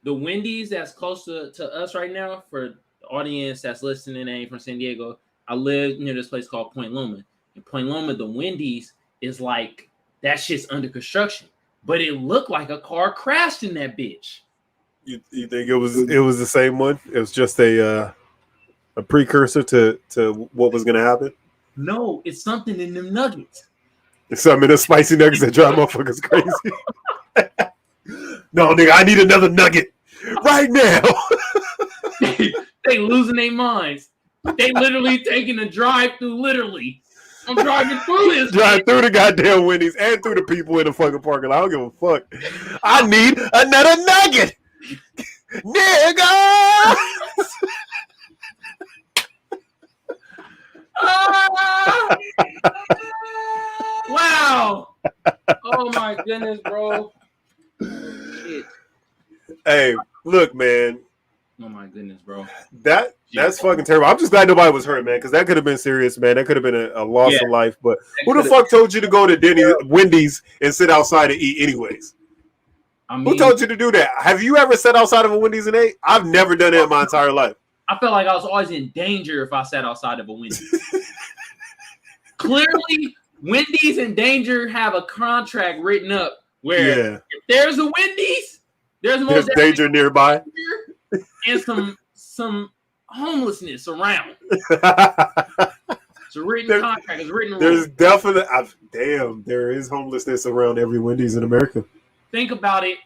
S1: the Wendy's that's close to us right now, for the audience that's listening, ain't from San Diego. I live near this place called Point Loma. In Point Loma, the Wendy's is like, that shit's under construction. But it looked like a car crashed in that bitch.
S2: You think it was the same one? It was just a precursor to what was going to happen?
S1: No, it's something in them nuggets.
S2: It's something in the spicy nuggets that drive motherfuckers crazy. No, nigga, I need another nugget right now.
S1: They losing their minds. They literally taking a drive-through, literally. I'm driving through this.
S2: Drive through the goddamn Wendy's and through the people in the fucking parking lot. I don't give a fuck. I need another nugget. Nigga!
S1: Wow. Oh my goodness, bro. Shit.
S2: Hey, look, man.
S1: Oh my goodness, bro.
S2: That's fucking terrible. I'm just glad nobody was hurt, man, because that could have been serious, man. That could have been a loss of life. But who the fuck told you to go to Wendy's and sit outside and eat anyways? I mean, who told you to do that? Have you ever sat outside of a Wendy's and ate? I've never done that in my entire life.
S1: I felt like I was always in danger if I sat outside of a Wendy's. Clearly, Wendy's and danger have a contract written up where if there's a Wendy's, there's
S2: danger nearby
S1: and some homelessness around. It's a written contract. It's a written rule.
S2: There's definitely there is homelessness around every Wendy's in America.
S1: Think about it.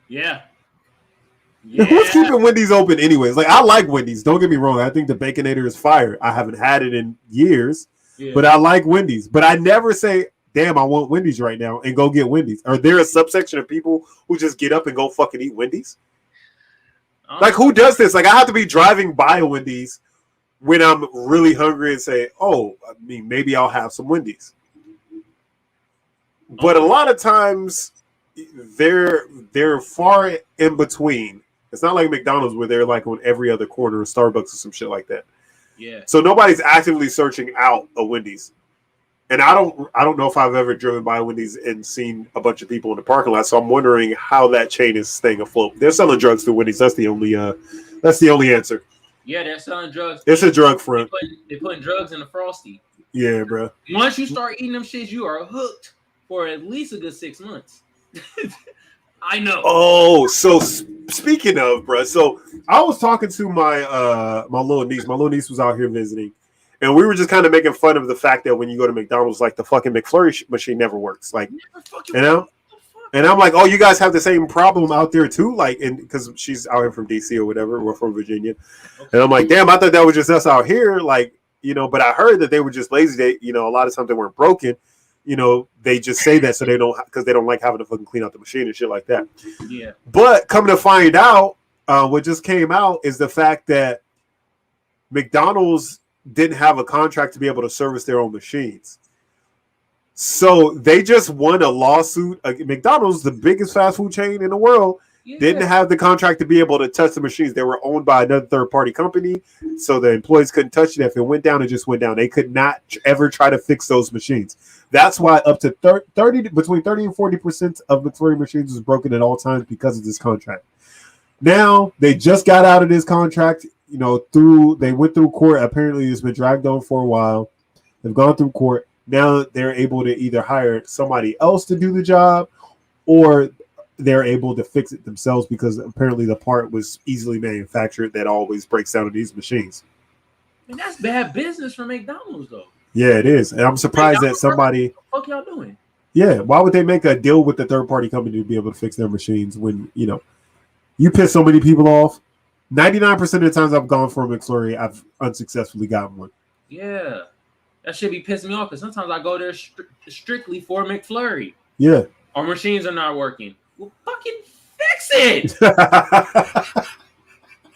S1: Yeah.
S2: Who's keeping Wendy's open anyways? Like, I like Wendy's. Don't get me wrong. I think the Baconator is fire. I haven't had it in years, but I like Wendy's. But I never say, damn, I want Wendy's right now and go get Wendy's. Are there a subsection of people who just get up and go fucking eat Wendy's? Like, who does this? Like, I have to be driving by a Wendy's when I'm really hungry and say, oh, I mean, maybe I'll have some Wendy's. But a lot of times they're far in between. It's not like McDonald's where they're like on every other corner or Starbucks or some shit like that.
S1: Yeah.
S2: So nobody's actively searching out a Wendy's. And I don't know if I've ever driven by Wendy's and seen a bunch of people in the parking lot. So I'm wondering how that chain is staying afloat. They're selling drugs through Wendy's. That's the only answer.
S1: Yeah, they're selling drugs.
S2: It's a drug front.
S1: They're putting drugs in the Frosty.
S2: Yeah, bro.
S1: Once you start eating them shits, you are hooked for at least a good 6 months. I know.
S2: Oh, so speaking of, bro, so I was talking to my little niece. My little niece was out here visiting, and we were just kind of making fun of the fact that when you go to McDonald's, like the fucking McFlurry machine never works. Like, you know? And I'm like, oh, you guys have the same problem out there too? Like, and because she's out here from DC or whatever, we're from Virginia. Okay. And I'm like, damn, I thought that was just us out here. Like, you know, but I heard that they were just lazy. They, you know, a lot of times they weren't broken. You know, they just say that so they don't, because they don't like having to fucking clean out the machine and shit like that.
S1: Yeah.
S2: But coming to find out, what just came out is the fact that McDonald's didn't have a contract to be able to service their own machines. So they just won a lawsuit. McDonald's, the biggest fast food chain in the world, didn't have the contract to be able to touch the machines. They were owned by another third-party company, so the employees couldn't touch it. If it went down, it just went down. They could not ever try to fix those machines. That's why up to between 30 and 40% of McFlurry machines was broken at all times because of this contract. Now, they just got out of this contract, you know, they went through court. Apparently, it's been dragged on for a while. They've gone through court. Now they're able to either hire somebody else to do the job, or they're able to fix it themselves because apparently the part was easily manufactured that always breaks down in these machines.
S1: And that's bad business for McDonald's, though.
S2: Yeah, it is. And I'm surprised that somebody...
S1: What the fuck y'all doing?
S2: Yeah, why would they make a deal with the third-party company to be able to fix their machines when, you know, you piss so many people off? 99% of the times I've gone for a McFlurry, I've unsuccessfully gotten one.
S1: Yeah. That should be pissing me off because sometimes I go there strictly for McFlurry.
S2: Yeah.
S1: Our machines are not working. Well, fucking fix it.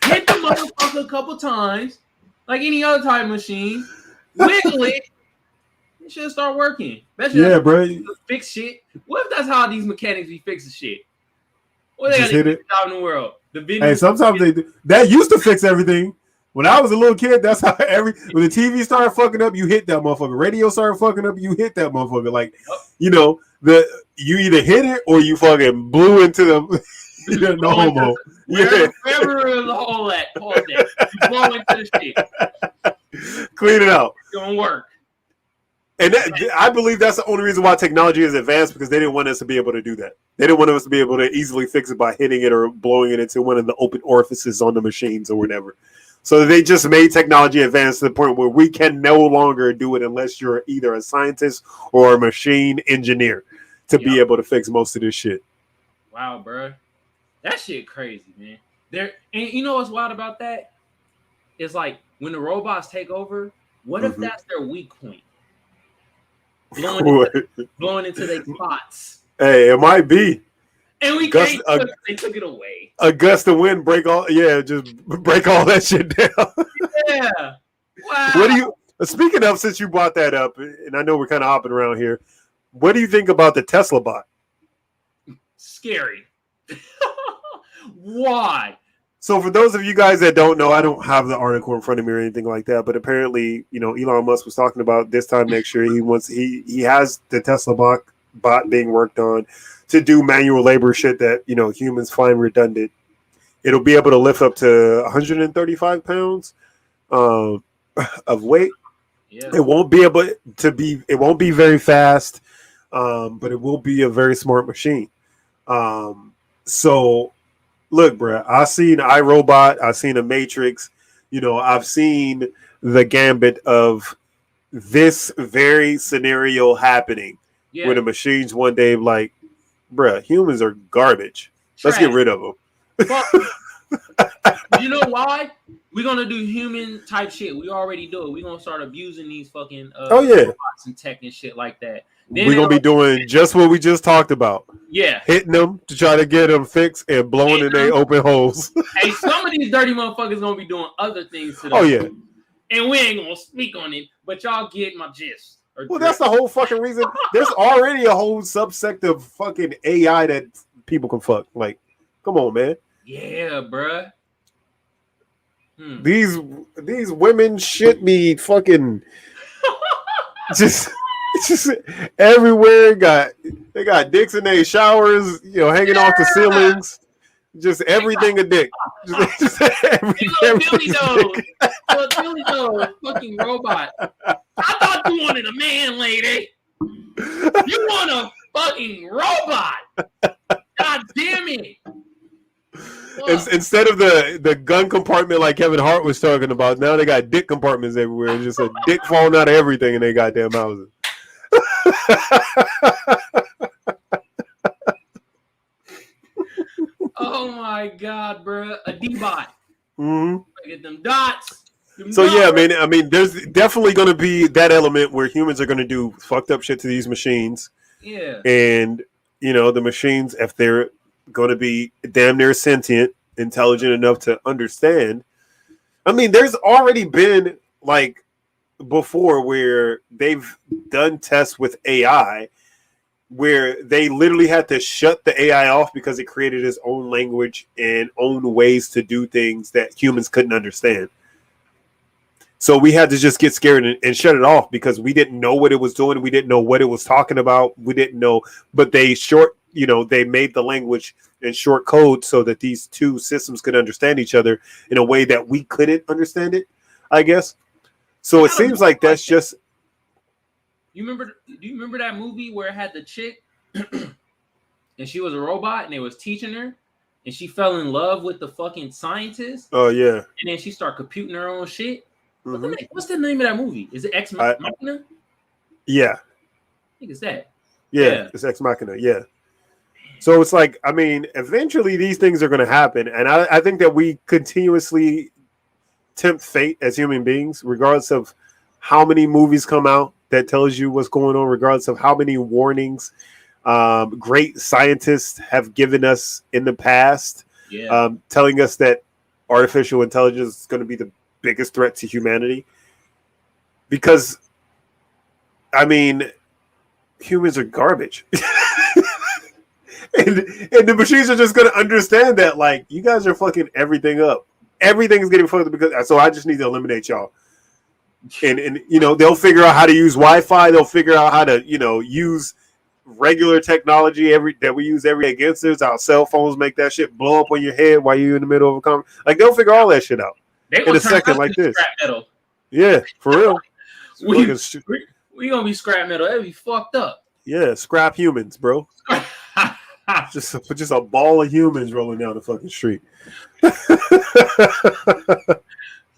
S1: Hit the motherfucker a couple times, like any other type of machine. Wiggle it. It should start working.
S2: Yeah, bro.
S1: Fix shit. What if that's how these mechanics be fixing shit? What they
S2: just hit it
S1: out in the world?
S2: Hey, sometimes they do. That used to fix everything. When I was a little kid, that's how when the TV started fucking up, you hit that motherfucker. Radio started fucking up, you hit that motherfucker. Like, you know, you either hit it or you fucking blew into the no homo.
S1: Wherever the hole at, you blow into the shit.
S2: Clean it out.
S1: It's gonna work.
S2: And I believe that's the only reason why technology is advanced, because they didn't want us to be able to do that. They didn't want us to be able to easily fix it by hitting it or blowing it into one of the open orifices on the machines or whatever. So they just made technology advanced to the point where we can no longer do it unless you're either a scientist or a machine engineer to be able to fix most of this shit.
S1: Wow, bro. That shit crazy, man. And you know what's wild about that? It's like when the robots take over, what if that's their weak point? Blowing into their spots.
S2: Hey, it might be.
S1: And they took it away.
S2: A gust of wind just break all that shit down.
S1: Yeah. Wow.
S2: What do you, speaking of, since you brought that up, and I know we're kind of hopping around here, what do you think about the Tesla bot?
S1: Scary. Why?
S2: So for those of you guys that don't know, I don't have the article in front of me or anything like that, but apparently, you know, Elon Musk was talking about this time next year. He has the Tesla bot being worked on to do manual labor shit that, you know, humans find redundant. It'll be able to lift up to 135 pounds of weight. Yeah. It won't be very fast, but it will be a very smart machine. So look, bro, I've seen iRobot, I've seen a Matrix, you know, I've seen the gambit of this very scenario happening where the machines one day like, bruh, humans are garbage. Let's get rid of them.
S1: Well, you know why? We're gonna do human type shit. We already do it. We're gonna start abusing these fucking robots and tech and shit like that. Then
S2: we're gonna be doing just what we just talked about.
S1: Yeah,
S2: hitting them to try to get them fixed and blowing in their open holes.
S1: Hey, some of these dirty motherfuckers gonna be doing other things to them.
S2: Oh yeah,
S1: and we ain't gonna speak on it, but y'all get my gist.
S2: Well, that's the whole fucking reason. There's already a whole subsect of fucking AI that people can fuck. Like, come on, man.
S1: Yeah, bruh.
S2: These women shit me fucking just It's just everywhere. They got dicks in their showers, hanging off the ceilings. Just everything a dick. Just
S1: Billy Joe, fucking robot. I thought you wanted a man, lady. You want a fucking robot. God damn it.
S2: Instead of the gun compartment like Kevin Hart was talking about, now they got dick compartments everywhere. It's just a dick falling out of everything in their goddamn houses.
S1: Oh my god, bro. A D-bot.
S2: Mm-hmm.
S1: Get them dots.
S2: Yeah, man. I mean, there's definitely going to be that element where humans are going to do fucked up shit to these machines.
S1: Yeah.
S2: And, the machines, if they're going to be damn near sentient, intelligent enough to understand. I mean, there's already been, like, before where they've done tests with AI where they literally had to shut the AI off because it created its own language and own ways to do things that humans couldn't understand. So we had to just get scared and shut it off because we didn't know what it was doing. We didn't know what it was talking about. We didn't know, but they made the language in short code so that these two systems could understand each other in a way that we couldn't understand it, I guess. So it seems like that's just.
S1: Do you remember that movie where it had the chick and she was a robot and they was teaching her and she fell in love with the fucking scientist?
S2: Oh yeah.
S1: And then she started computing her own shit.
S2: Mm-hmm.
S1: What's the name of that movie? Is it Ex Machina?
S2: Yeah.
S1: I think it's that.
S2: Yeah, it's Ex Machina. Yeah. So it's like, I mean, eventually these things are going to happen. And I think that we continuously tempt fate as human beings, regardless of how many movies come out that tells you what's going on, regardless of how many warnings great scientists have given us in the past, telling us that artificial intelligence is going to be the biggest threat to humanity. Because, I mean, humans are garbage. and the machines are just going to understand that, like, you guys are fucking everything up. Everything is getting fucked up because, so I just need to eliminate y'all. And they'll figure out how to use Wi-Fi. They'll figure out how to, use regular technology that we use every day against us. Our cell phones make that shit blow up on your head while you're in the middle of a conversation. Like, they'll figure all that shit out in a second like this. Yeah, for real.
S1: We gonna be scrap metal. That'd be fucked up.
S2: Yeah, scrap humans, bro. just a ball of humans rolling down the fucking street.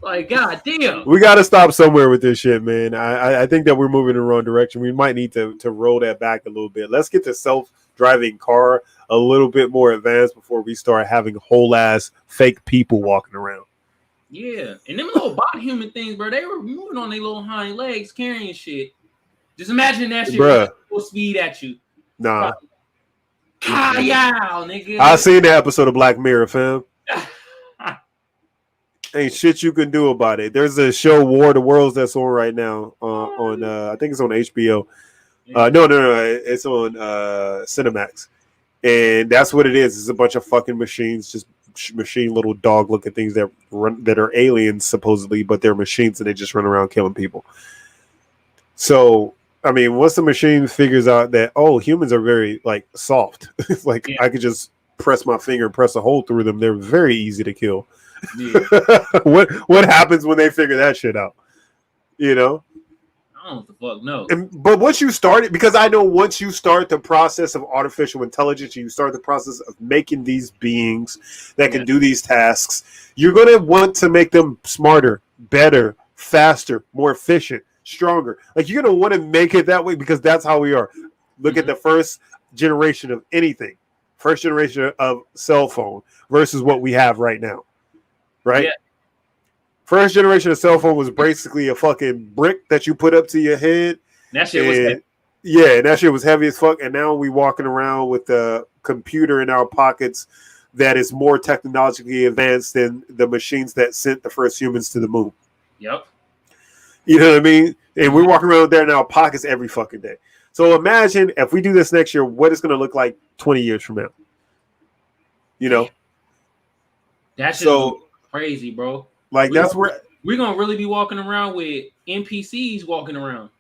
S1: Like, god damn.
S2: We got to stop somewhere with this shit, man. I think that we're moving in the wrong direction. We might need to roll that back a little bit. Let's get the self-driving car a little bit more advanced before we start having whole ass fake people walking around.
S1: Yeah, and them little bot human things, bro, they were moving on their little hind legs carrying shit. Just imagine that shit running full speed at you.
S2: Nah.
S1: Yow, nigga.
S2: I seen the episode of Black Mirror, fam. Ain't shit you can do about it. There's a show, War of the Worlds, that's on right now on I think it's on HBO. No, it's on Cinemax, and that's what it is. It's a bunch of fucking machines, just machine little dog-looking things that are aliens supposedly, but they're machines and they just run around killing people. So, I mean, once the machine figures out that humans are very like soft, like I could just press my finger and press a hole through them, they're very easy to kill. Yeah. What happens when they figure that shit out? I don't
S1: know what the fuck no.
S2: But once you start it, because I know once you start the process of artificial intelligence, you start the process of making these beings that can do these tasks, you're going to want to make them smarter, better, faster, more efficient, stronger. Like, you're going to want to make it that way because that's how we are. Look at the first generation of anything, first generation of cell phone versus what we have right now. Right? Yeah. First generation of cell phone was basically a fucking brick that you put up to your head.
S1: That shit was heavy.
S2: Yeah, and that shit was heavy as fuck. And now we walking around with a computer in our pockets that is more technologically advanced than the machines that sent the first humans to the moon.
S1: Yep.
S2: You know what I mean? And we're walking around there in our pockets every fucking day. So imagine if we do this next year, what it's going to look like 20 years from now.
S1: That shit crazy, bro.
S2: Like, that's where
S1: we're gonna really be walking around with NPCs walking around.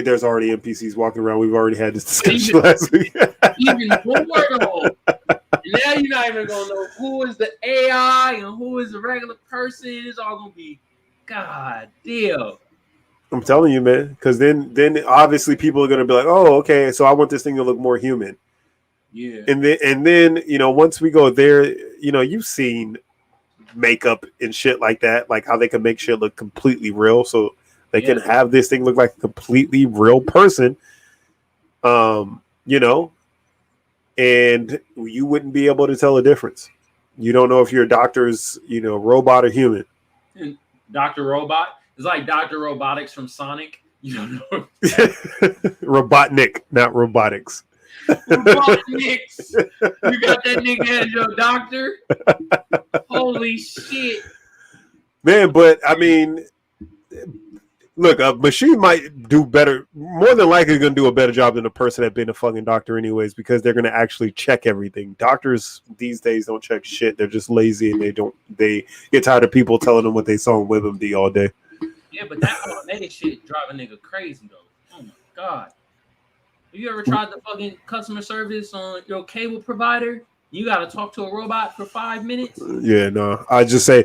S2: there's already NPCs walking around. We've already had this discussion last week.
S1: Even more though. Now you're not even gonna know who is the AI and who is the regular person. It's all gonna be, god damn.
S2: I'm telling you, man. Because then obviously people are gonna be like, oh, okay, so I want this thing to look more human.
S1: Yeah.
S2: And then once we go there, you've seen makeup and shit like that, like how they can make shit look completely real, so they can have this thing look like a completely real person. And you wouldn't be able to tell the difference. You don't know if your doctor's, robot or human.
S1: And Dr. Robot is like Dr. Robotics from Sonic. You don't know.
S2: Robotnik, not robotics.
S1: Robotniks. You got that nigga as your doctor? Holy shit.
S2: Man, but I mean, look, a machine might do better, more than likely going to do a better job than a person that been a fucking doctor anyways, because they're going to actually check everything. Doctors these days don't check shit. They're just lazy and they get tired of people telling them what they saw on WebMD all day.
S1: Yeah, but that automated shit drive a nigga crazy though. Oh my god. Have you ever tried the fucking customer service on your cable provider? You got to talk to a robot for 5 minutes?
S2: Yeah, no. I just say,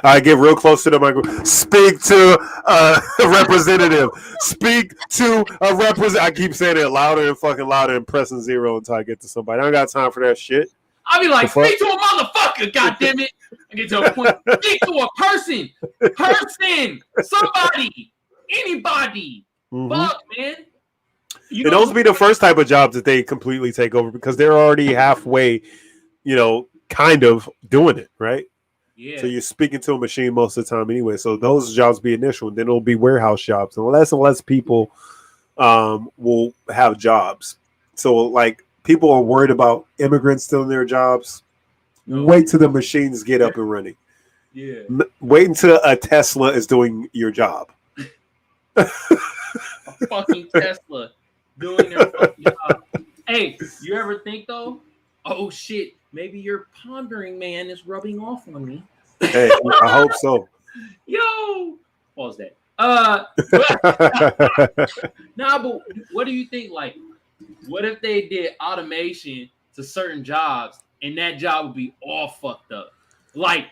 S2: I get real close to the microphone. Speak to a representative. Speak to a representative. I keep saying it louder and fucking louder and pressing 0 until I get to somebody. I don't got time for that shit.
S1: I'll be like, speak to a motherfucker, goddammit. I get to a point. Speak to a person. Somebody. Anybody.
S2: Mm-hmm.
S1: Fuck, man.
S2: And those be the first type of jobs that they completely take over because they're already halfway, kind of doing it, right?
S1: Yeah.
S2: So you're speaking to a machine most of the time anyway. So those jobs be initial, and then it'll be warehouse jobs. And less people will have jobs. So like people are worried about immigrants stealing their jobs. No. Wait till the machines get up and running.
S1: Yeah.
S2: Wait until a Tesla is doing your job.
S1: A fucking Tesla. Doing their fucking job. Hey, you ever think though? Oh shit, maybe your pondering man is rubbing off on me.
S2: Hey, I hope so.
S1: Yo, pause that. Nah, but what do you think? Like, what if they did automation to certain jobs and that job would be all fucked up? Like,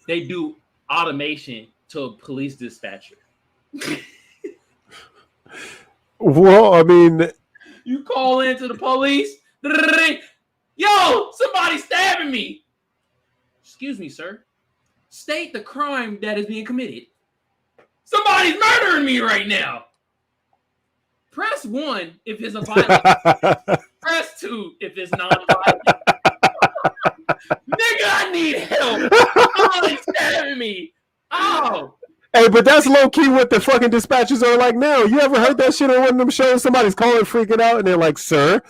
S1: they do automation to a police dispatcher.
S2: Well, I mean,
S1: you call into the police. Yo, somebody's stabbing me. Excuse me, sir. State the crime that is being committed. Somebody's murdering me right now. Press 1 if it's a violent. Press 2 if it's non-violent. Nigga, I need help. Somebody's stabbing me. Oh.
S2: Hey, but that's low key what the fucking dispatchers are like now. You ever heard that shit on one of them shows? Somebody's calling, freaking out, and they're like, "Sir,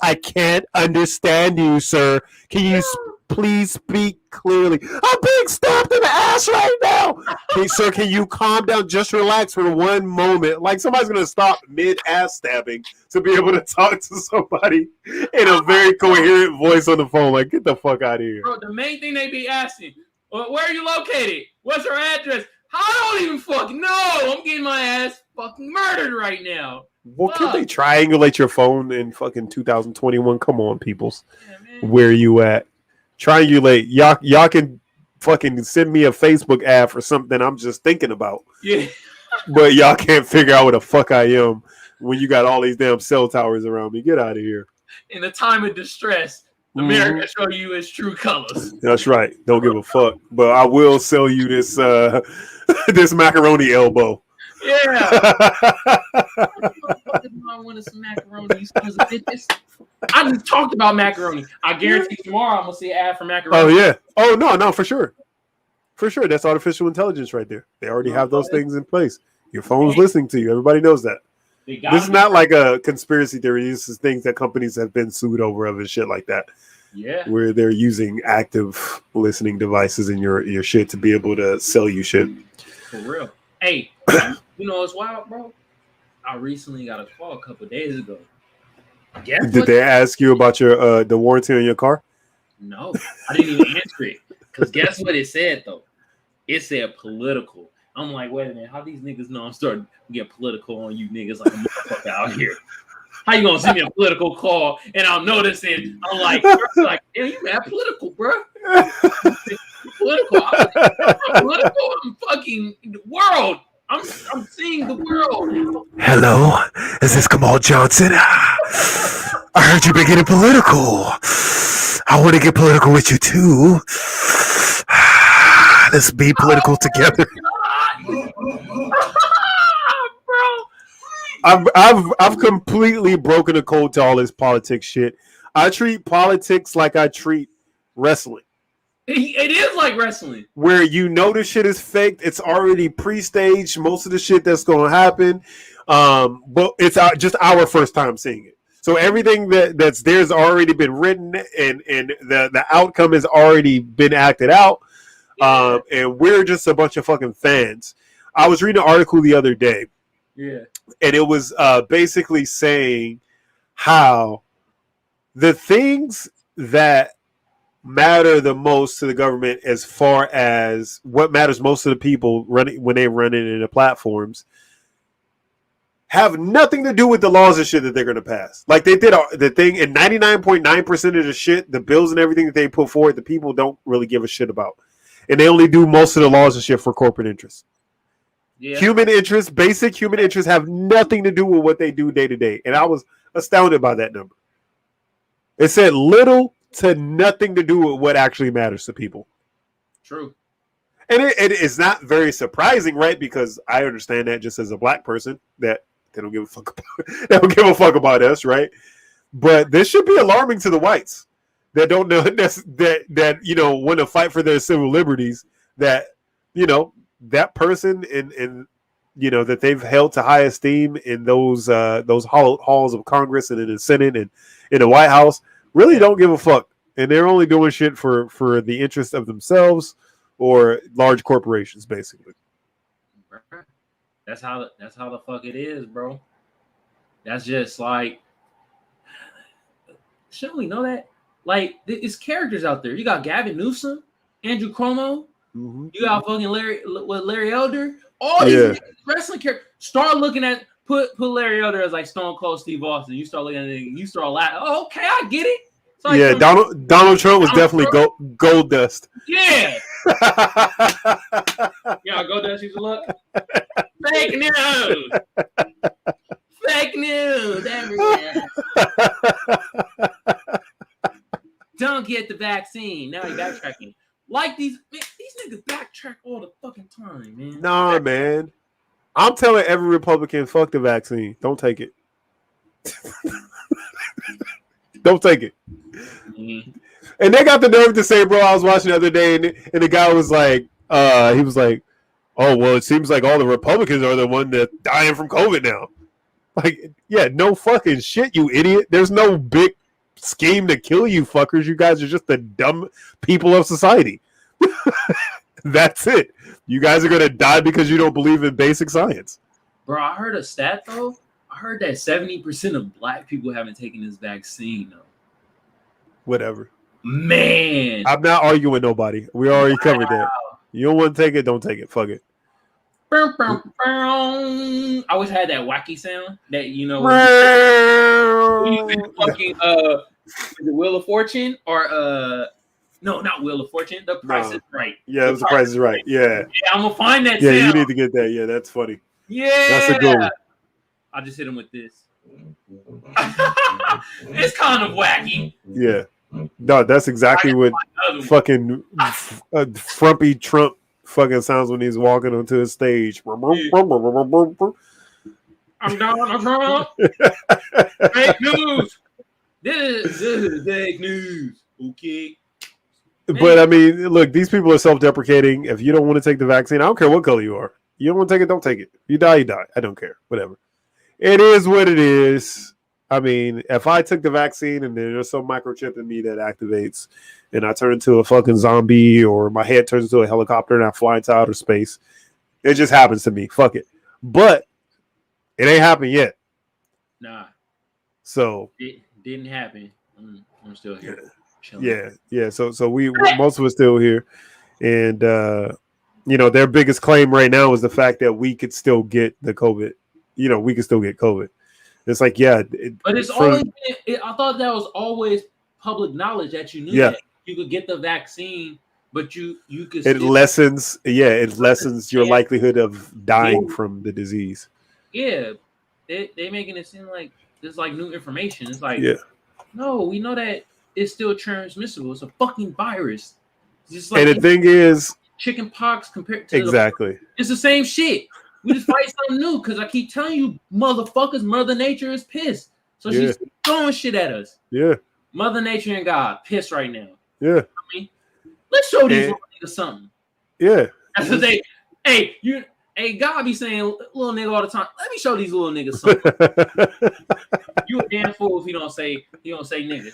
S2: I can't understand you, sir. Can you please speak clearly? I'm being stabbed in the ass right now. Hey, sir, can you calm down? Just relax for one moment. Like somebody's gonna stop mid-ass stabbing to be able to talk to somebody in a very coherent voice on the phone. Like, get the fuck out of here."
S1: Bro, the main thing they be asking, where are you located? What's your address? I don't even fucking know. I'm getting my ass fucking murdered right now.
S2: Well, can they triangulate your phone in fucking 2021? Come on, peoples. Yeah, where you at? Triangulate. Y'all can fucking send me a Facebook ad for something I'm just thinking about.
S1: Yeah.
S2: But y'all can't figure out where the fuck I am when you got all these damn cell towers around me. Get out of here.
S1: In a time of distress, America show you its true colors.
S2: That's right. Don't give a fuck. But I will sell you this this macaroni elbow.
S1: Yeah. I wanted some macaroni. I just talked about macaroni. I guarantee tomorrow I'm gonna see an ad for macaroni.
S2: Oh yeah. Oh no, for sure. For sure. That's artificial intelligence right there. They already have those things in place. Your phone's listening to you. Everybody knows that. This is not like a conspiracy theory. This is things that companies have been sued over and shit like that.
S1: Yeah.
S2: Where they're using active listening devices in your shit to be able to sell you shit.
S1: For real. Hey, you know what's wild, bro? I recently got a call a couple days ago.
S2: Did they ask you about your the warranty on your car?
S1: No, I didn't even answer it. Because guess what it said, though? It said political. I'm like, wait a minute, how these niggas know I'm starting to get political on you niggas like a motherfucker out here? How you gonna send me a political call and I'm noticing? I'm like, damn, you mad political, bro? Political. I'm political in fucking world. I'm seeing the world.
S2: Hello, is this Kamal Johnson? I heard you've been getting political. I want to get political with you too. Let's be political together. I've completely broken the code to all this politics shit. I treat politics like I treat wrestling.
S1: It is like wrestling.
S2: Where you know the shit is faked. It's already pre-staged. Most of the shit that's going to happen. But it's just our first time seeing it. So everything that's there's already been written and the outcome has already been acted out. And we're just a bunch of fucking fans. I was reading an article the other day.
S1: Yeah.
S2: And it was basically saying how the things that matter the most to the government as far as what matters most to the people running when they run it in the platforms have nothing to do with the laws and shit that they're going to pass. Like they did the thing, and 99.9% of the shit, the bills and everything that they put forward, the people don't really give a shit about. And they only do most of the laws and shit for corporate interests. Yeah. Human interests, basic human interests have nothing to do with what they do day to day. And I was astounded by that number. It said little to nothing to do with what actually matters to people.
S1: True.
S2: And it is not very surprising, right? Because I understand that just as a black person that they don't give a fuck about, they don't give a fuck about us, right? But this should be alarming to the whites that don't know that you know want to fight for their civil liberties. That you know that person in you know that they've held to high esteem in those halls of Congress and in the Senate and in the White House really don't give a fuck, and they're only doing shit for the interest of themselves or large corporations, basically.
S1: That's how the fuck it is, bro. That's just like, shouldn't we know that? Like, it's characters out there. You got Gavin Newsom, Andrew Cuomo. Mm-hmm. You got fucking Larry Elder. All these wrestling characters. Start looking at put Larry Elder as like Stone Cold Steve Austin. You start looking at it, you start laughing. Oh, okay, I get it. So
S2: yeah, Donald Trump was definitely gold dust.
S1: Yeah. Yeah, gold dust used to look. Fake news. Fake news everywhere. Don't get the vaccine. Now you're backtracking. Like these niggas backtrack all the fucking time, man.
S2: Nah, man. I'm telling every Republican, fuck the vaccine. Don't take it. Don't take it. Mm-hmm. And they got the nerve to say, bro, I was watching the other day, and the guy was like, he was like, oh, well, it seems like all the Republicans are the one that's dying from COVID now. Like, yeah, no fucking shit, you idiot. There's no big scheme to kill you fuckers. You guys are just the dumb people of society. That's it. You guys are going to die because you don't believe in basic science.
S1: Bro, I heard a stat, though. I heard that 70% of black people haven't taken this vaccine, though.
S2: Whatever.
S1: Man.
S2: I'm not arguing with nobody. We already covered that. You don't want to take it, don't take it. Fuck it.
S1: I always had that wacky sound that, you know, fucking, is it Wheel of Fortune or, no, not Wheel of Fortune. The Price is Right.
S2: Yeah, it was The Price is Right. Yeah.
S1: Yeah, I'm going to find that
S2: sound.
S1: Yeah,
S2: you need to get that. Yeah, that's funny.
S1: Yeah.
S2: That's a good one.
S1: I just hit him with this. It's kind of wacky.
S2: Yeah. No, that's exactly what fucking frumpy Trump fucking sounds when he's walking onto a stage.
S1: I'm down. Fake news. This is fake news. Okay.
S2: But I mean, look, these people are self-deprecating. If you don't want to take the vaccine, I don't care what color you are. You don't want to take it, don't take it. You die, you die. I don't care. Whatever. It is what it is. I mean, if I took the vaccine and there's some microchip in me that activates and I turn into a fucking zombie or my head turns into a helicopter and I fly into outer space, it just happens to me. Fuck it. But it ain't happened yet.
S1: Nah.
S2: So.
S1: It didn't happen. I'm still here.
S2: Yeah. So we most of us still here. And their biggest claim right now is the fact that we could still get the COVID. We could still get COVID. It's like, yeah.
S1: But it's always been, I thought that was always public knowledge that you knew that you could get the vaccine, but you could.
S2: It lessens your likelihood of dying from the disease.
S1: Yeah, they making it seem like it's like new information. It's like, no, we know that it's still transmissible. It's a fucking virus. It's just like,
S2: and the thing is,
S1: chicken pox compared to it's the same shit. We just fight something new because I keep telling you, motherfuckers, Mother Nature is pissed. So she's throwing shit at us. Yeah. Mother Nature and God pissed right now.
S2: Yeah.
S1: I mean, let's show these little niggas something.
S2: Yeah.
S1: That's what God be saying little nigga all the time. Let me show these little niggas something. You a damn fool if he don't say nigga.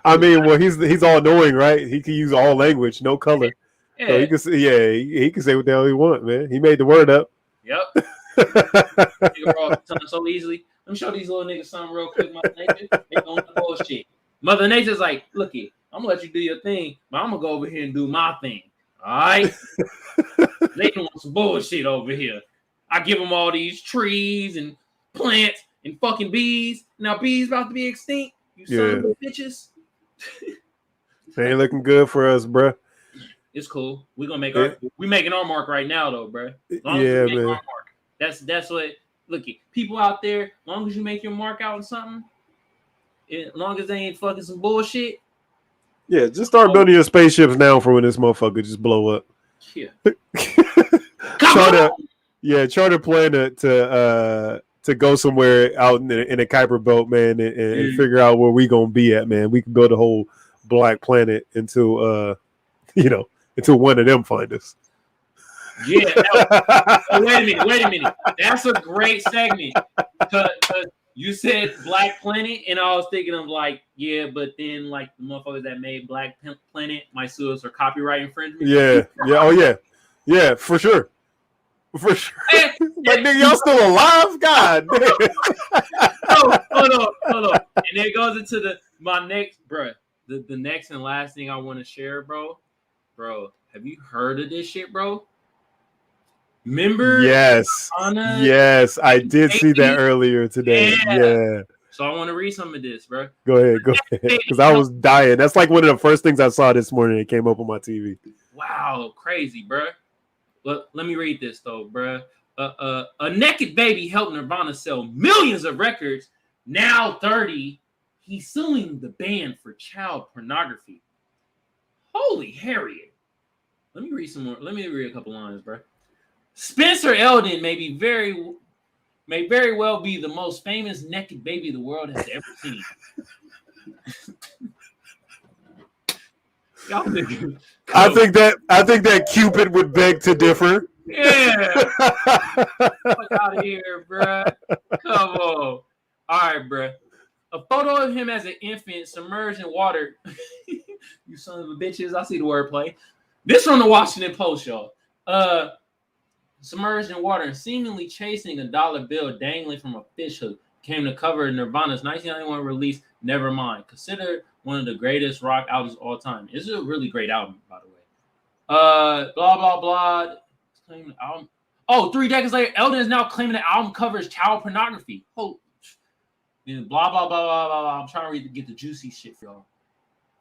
S2: I mean, well, he's all knowing, right? He can use all language, no color. Yeah. So he can say, he can say what the hell he want, man. He made the word up.
S1: Yep. Nigga bro, so easily. Let me show these little niggas something real quick, Mother Nature. They going to bullshit. Mother Nature's like, looky, I'm gonna let you do your thing, but I'm gonna go over here and do my thing. All right? They want some bullshit over here. I give them all these trees and plants and fucking bees. Now bees about to be extinct. You son of bitches.
S2: They ain't looking good for us, bruh.
S1: It's cool. We're gonna make we making our mark right now, though, bruh. As long as we make our mark. That's what. Look, people out there. As long as you make your mark out in something, as long as they ain't fucking some bullshit.
S2: Yeah, just start building your spaceships now for when this motherfucker just blow up. Yeah. Charter plan to go somewhere out in a Kuiper boat, man, and figure out where we gonna be at, man. We can build a whole black planet until until one of them find us.
S1: Yeah. Wait a minute. That's a great segment. Cause you said Black Planet, and I was thinking of like, yeah, but then like the motherfuckers that made Black Planet might sue us for copyright infringement.
S2: Yeah, for sure. For sure. Like, nigga, y'all still alive? God damn.
S1: Hold on. And then it goes into my next, bro. The next and last thing I want to share, bro. Bro, have you heard of this shit, bro? Remember?
S2: Yes, I did see that earlier today. Yeah.
S1: So I want to read some of this, bro.
S2: Go ahead, because I was dying. That's like one of the first things I saw this morning. It came up on my TV.
S1: Wow, crazy, bro. Let me read this though, bro. A naked baby helped Nirvana sell millions of records. Now 30, he's suing the band for child pornography. Holy Harriet. Let me read some more. Let me read a couple lines, bro. Spencer Eldon may very well be the most famous naked baby the world has ever seen.
S2: I think that Cupid would beg to differ.
S1: Yeah. Fuck out of here, bro. Come on. All right, bro. A photo of him as an infant submerged in water. You son of a bitches. I see the wordplay. This from the Washington Post, y'all. Submerged in water and seemingly chasing a dollar bill dangling from a fish hook came to cover Nirvana's 1991 release, Nevermind, considered one of the greatest rock albums of all time. It's a really great album, by the way. Blah, blah, blah. Claiming the album. Oh, 3 decades later, Eldon is now claiming the album covers child pornography. Oh, blah, blah, blah, blah, blah, blah. I'm trying to get the juicy shit for y'all.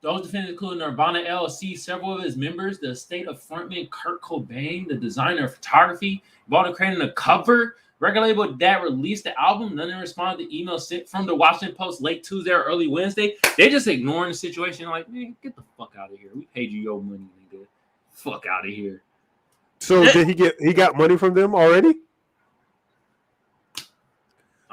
S1: Those defendants include Nirvana LLC, several of his members, the estate of frontman Kurt Cobain, the designer of photography, involved in creating a cover, record label that released the album. None of them responded to emails sent from the Washington Post late Tuesday or early Wednesday. They just ignoring the situation. Like, man, get the fuck out of here. We paid you your money, nigga. Fuck out of here.
S2: So did he got money from them already?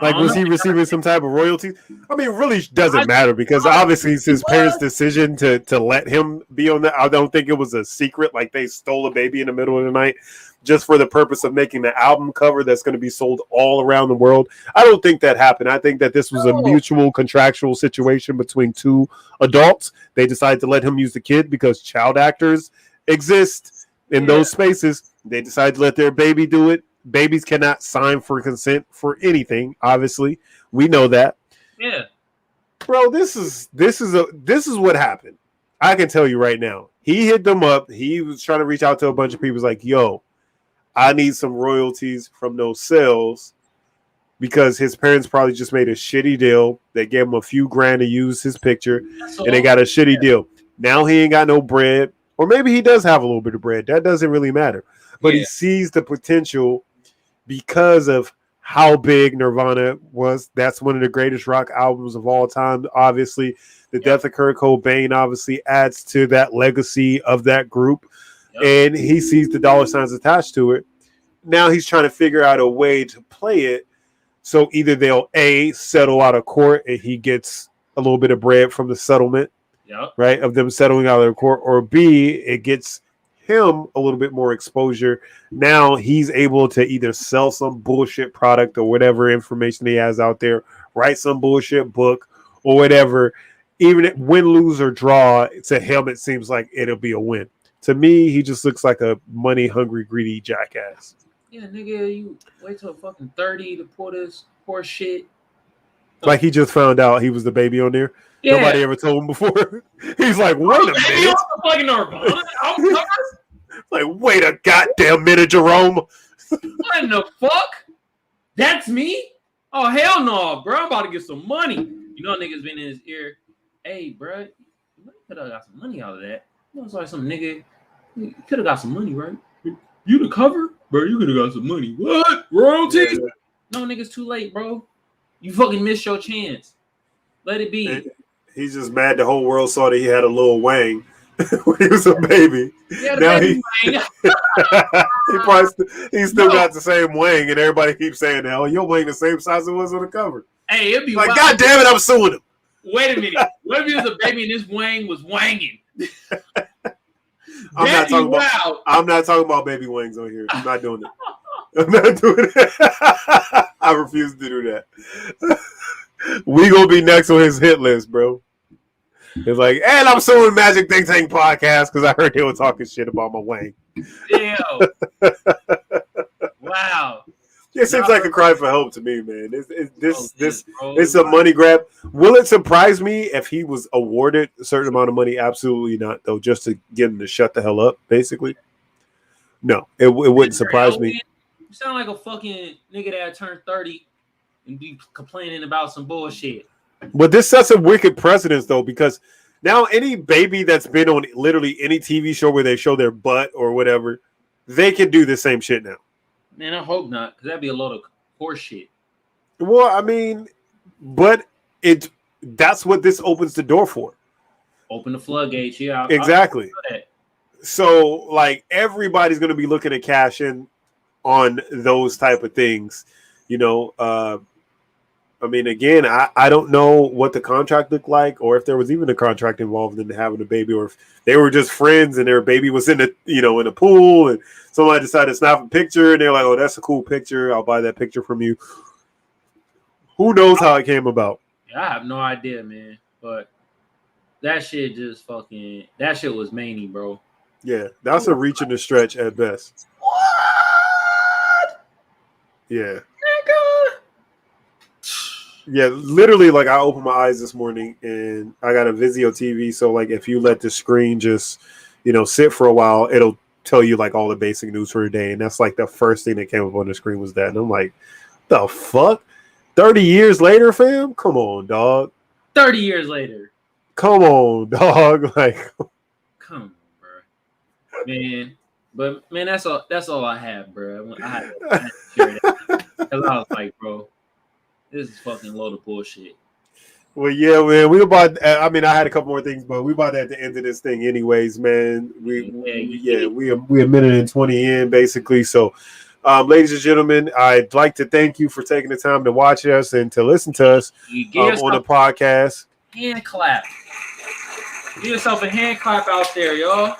S2: Like, was he receiving some type of royalty? I mean, it really doesn't matter because obviously it's his parents' decision to let him be on that. I don't think it was a secret, like they stole a baby in the middle of the night just for the purpose of making the album cover that's going to be sold all around the world. I don't think that happened. I think that this was a mutual contractual situation between two adults. They decided to let him use the kid because child actors exist in those spaces. They decided to let their baby do it. Babies cannot sign for consent for anything. Obviously, we know that.
S1: Yeah,
S2: bro. This is what happened. I can tell you right now, he hit them up. He was trying to reach out to a bunch of people. He's like, yo, I need some royalties from those sales because his parents probably just made a shitty deal. They gave him a few grand to use his picture, and they got a shitty deal. Now he ain't got no bread, or maybe he does have a little bit of bread. That doesn't really matter. But he sees the potential because of how big Nirvana was. That's one of the greatest rock albums of all time. Obviously, the death of Kurt Cobain obviously adds to that legacy of that group. And he sees the dollar signs attached to it. Now he's trying to figure out a way to play it. So either they'll settle out of court and he gets a little bit of bread from the settlement, right, of them settling out of court, or B, it gets him a little bit more exposure. Now he's able to either sell some bullshit product or whatever information he has out there, write some bullshit book or whatever. Even if win, lose, or draw, to him it seems like it'll be a win. To me, he just looks like a money-hungry, greedy jackass.
S1: Yeah, nigga, you wait till fucking 30 to pour this poor shit.
S2: Like he just found out he was the baby on there. Yeah. Nobody ever told him before. He's like, wait a minute.
S1: Fucking Nirvana.
S2: Like, wait a goddamn minute, Jerome.
S1: What in the fuck? That's me? Oh, hell no, bro. I'm about to get some money. You know, niggas been in his ear. Hey, bro, you could have got some money out of that. You know, it's like some nigga, you could have got some money, right? You the cover? Bro, you could have got some money. What? Royalties? Yeah. No, nigga's too late, bro. You fucking missed your chance. Let it be. And
S2: he's just mad the whole world saw that he had a little Wang when he was a baby.
S1: Yeah, now baby Wang.
S2: he still got the same Wang, and everybody keeps saying, "Oh, your Wang the same size it was on the cover."
S1: Hey, it'd be
S2: like, God damn it, I'm suing him.
S1: Wait a minute. What if he was a baby and this Wang was wanging?
S2: I'm not talking about baby Wangs on here. I'm not doing it. I'm not doing it. I refuse to do that. We gonna be next on his hit list, bro. It's like, and I'm suing Magic Think Tank podcast because I heard they were talking shit about my Wang.
S1: Ew. Wow.
S2: It seems like a cry for help to me, man. It's a money grab. Will it surprise me if he was awarded a certain amount of money? Absolutely not, though. Just to get him to shut the hell up, basically. No, it wouldn't surprise me.
S1: You sound like a fucking nigga that turned 30 and be complaining about some bullshit.
S2: But this sets a wicked precedence, though, because now any baby that's been on literally any TV show where they show their butt or whatever, they can do the same shit now.
S1: Man, I hope not, because that'd be a load of horse shit.
S2: Well, I mean, but that's what this opens the door for.
S1: Open the floodgates, yeah.
S2: Exactly. So, like, everybody's going to be looking to cash in on those type of things. You know, I mean, again, I don't know what the contract looked like, or if there was even a contract involved in having a baby, or if they were just friends and their baby was in the pool and somebody decided to snap a picture and they're like, oh, that's a cool picture. I'll buy that picture from you. Who knows how it came about?
S1: Yeah, I have no idea, man. But that shit that shit was many, bro.
S2: Yeah, that's a reach in the stretch at best.
S1: What?
S2: Yeah. Yeah, literally, like, I opened my eyes this morning and I got a Vizio TV. So, like, if you let the screen just, sit for a while, it'll tell you, like, all the basic news for the day. And that's, like, the first thing that came up on the screen was that. And I'm like, the fuck? 30 years later, fam? Come on, dog.
S1: 30 years later.
S2: Come on, dog. Like,
S1: come on, bro. Man. But, man, that's all I have, bro. I had to share that. Because I was like, bro, this is fucking load of bullshit.
S2: Well, yeah, man. I had a couple more things, but we about at the end of this thing anyways, we a minute and 20 in, basically. So, ladies and gentlemen, I'd like to thank you for taking the time to watch us and to listen to us on the podcast.
S1: Hand clap. Give yourself a hand clap out there, y'all.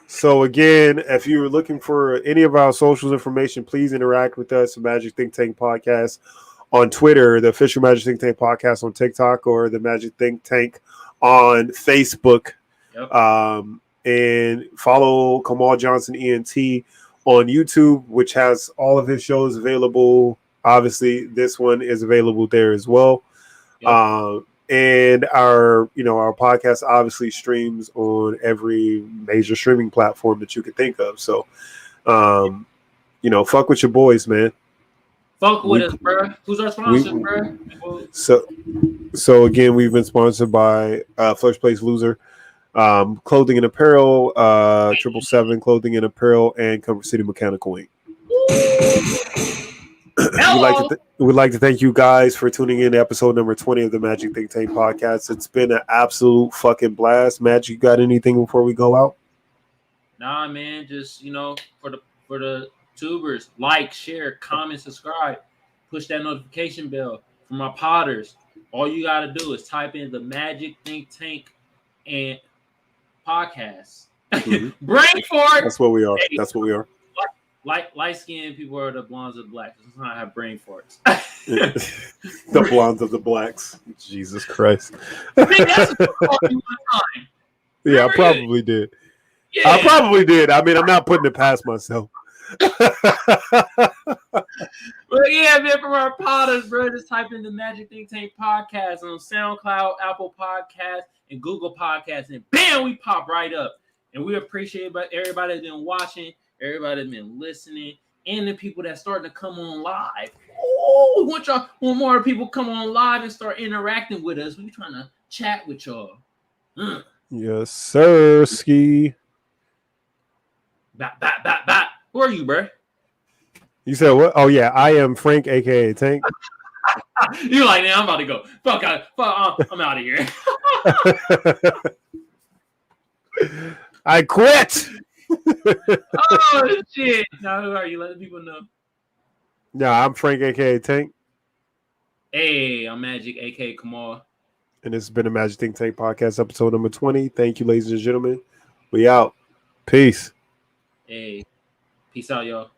S2: So again, if you're looking for any of our social information, please interact with us, Magic Think Tank Podcast on Twitter, the official Magic Think Tank Podcast on TikTok, or the Magic Think Tank on Facebook.
S1: Yep.
S2: And follow Kamal Johnson ENT on YouTube, which has all of his shows available. Obviously, this one is available there as well.
S1: Yep.
S2: And our podcast obviously streams on every major streaming platform that you could think of. So, fuck with your boys, man.
S1: Fuck with us, bro. Who's our sponsor, bro?
S2: So again, we've been sponsored by First Place Loser, Clothing and Apparel, 777 Clothing and Apparel, and Comfort City Mechanical Inc. We'd like to thank you guys for tuning in to episode number 20 of the Magic Think Tank podcast. It's been an absolute fucking blast. Magic, you got anything before we go out?
S1: Nah, man. Just for the tubers, like, share, comment, subscribe, push that notification bell. For my potters, all you gotta do is type in the Magic Think Tank and podcast.
S2: Mm-hmm.
S1: Brain fart.
S2: That's what we are. Hey, that's what we are.
S1: Light skinned people are the blondes of the blacks. That's not have brain farts.
S2: The blondes of the blacks. Jesus Christ.
S1: I think that's what you time.
S2: Yeah, I probably did. Yeah. I probably did. I mean, I'm not putting it past myself.
S1: But yeah, man, from our potters, bro, just type in the Magic Think Tank podcast on SoundCloud, Apple Podcasts, and Google Podcasts, and bam, we pop right up. And we appreciate everybody that's been watching, everybody that's been listening, and the people that's starting to come on live. Oh, we want more people come on live and start interacting with us. We're trying to chat with y'all.
S2: Yes, sir, Ski.
S1: Bap. Who are you, bro?
S2: You said what? Oh yeah, I am Frank, aka Tank.
S1: You're like, man, I'm about to go. I'm out of here.
S2: I quit.
S1: Oh shit! Now who are you? Let the people know.
S2: Yeah, I'm Frank, aka Tank.
S1: Hey, I'm Magic, aka Kamal.
S2: And this has been a Magic Think Tank podcast, episode number 20. Thank you, ladies and gentlemen. We out. Peace.
S1: Hey, peace out, y'all.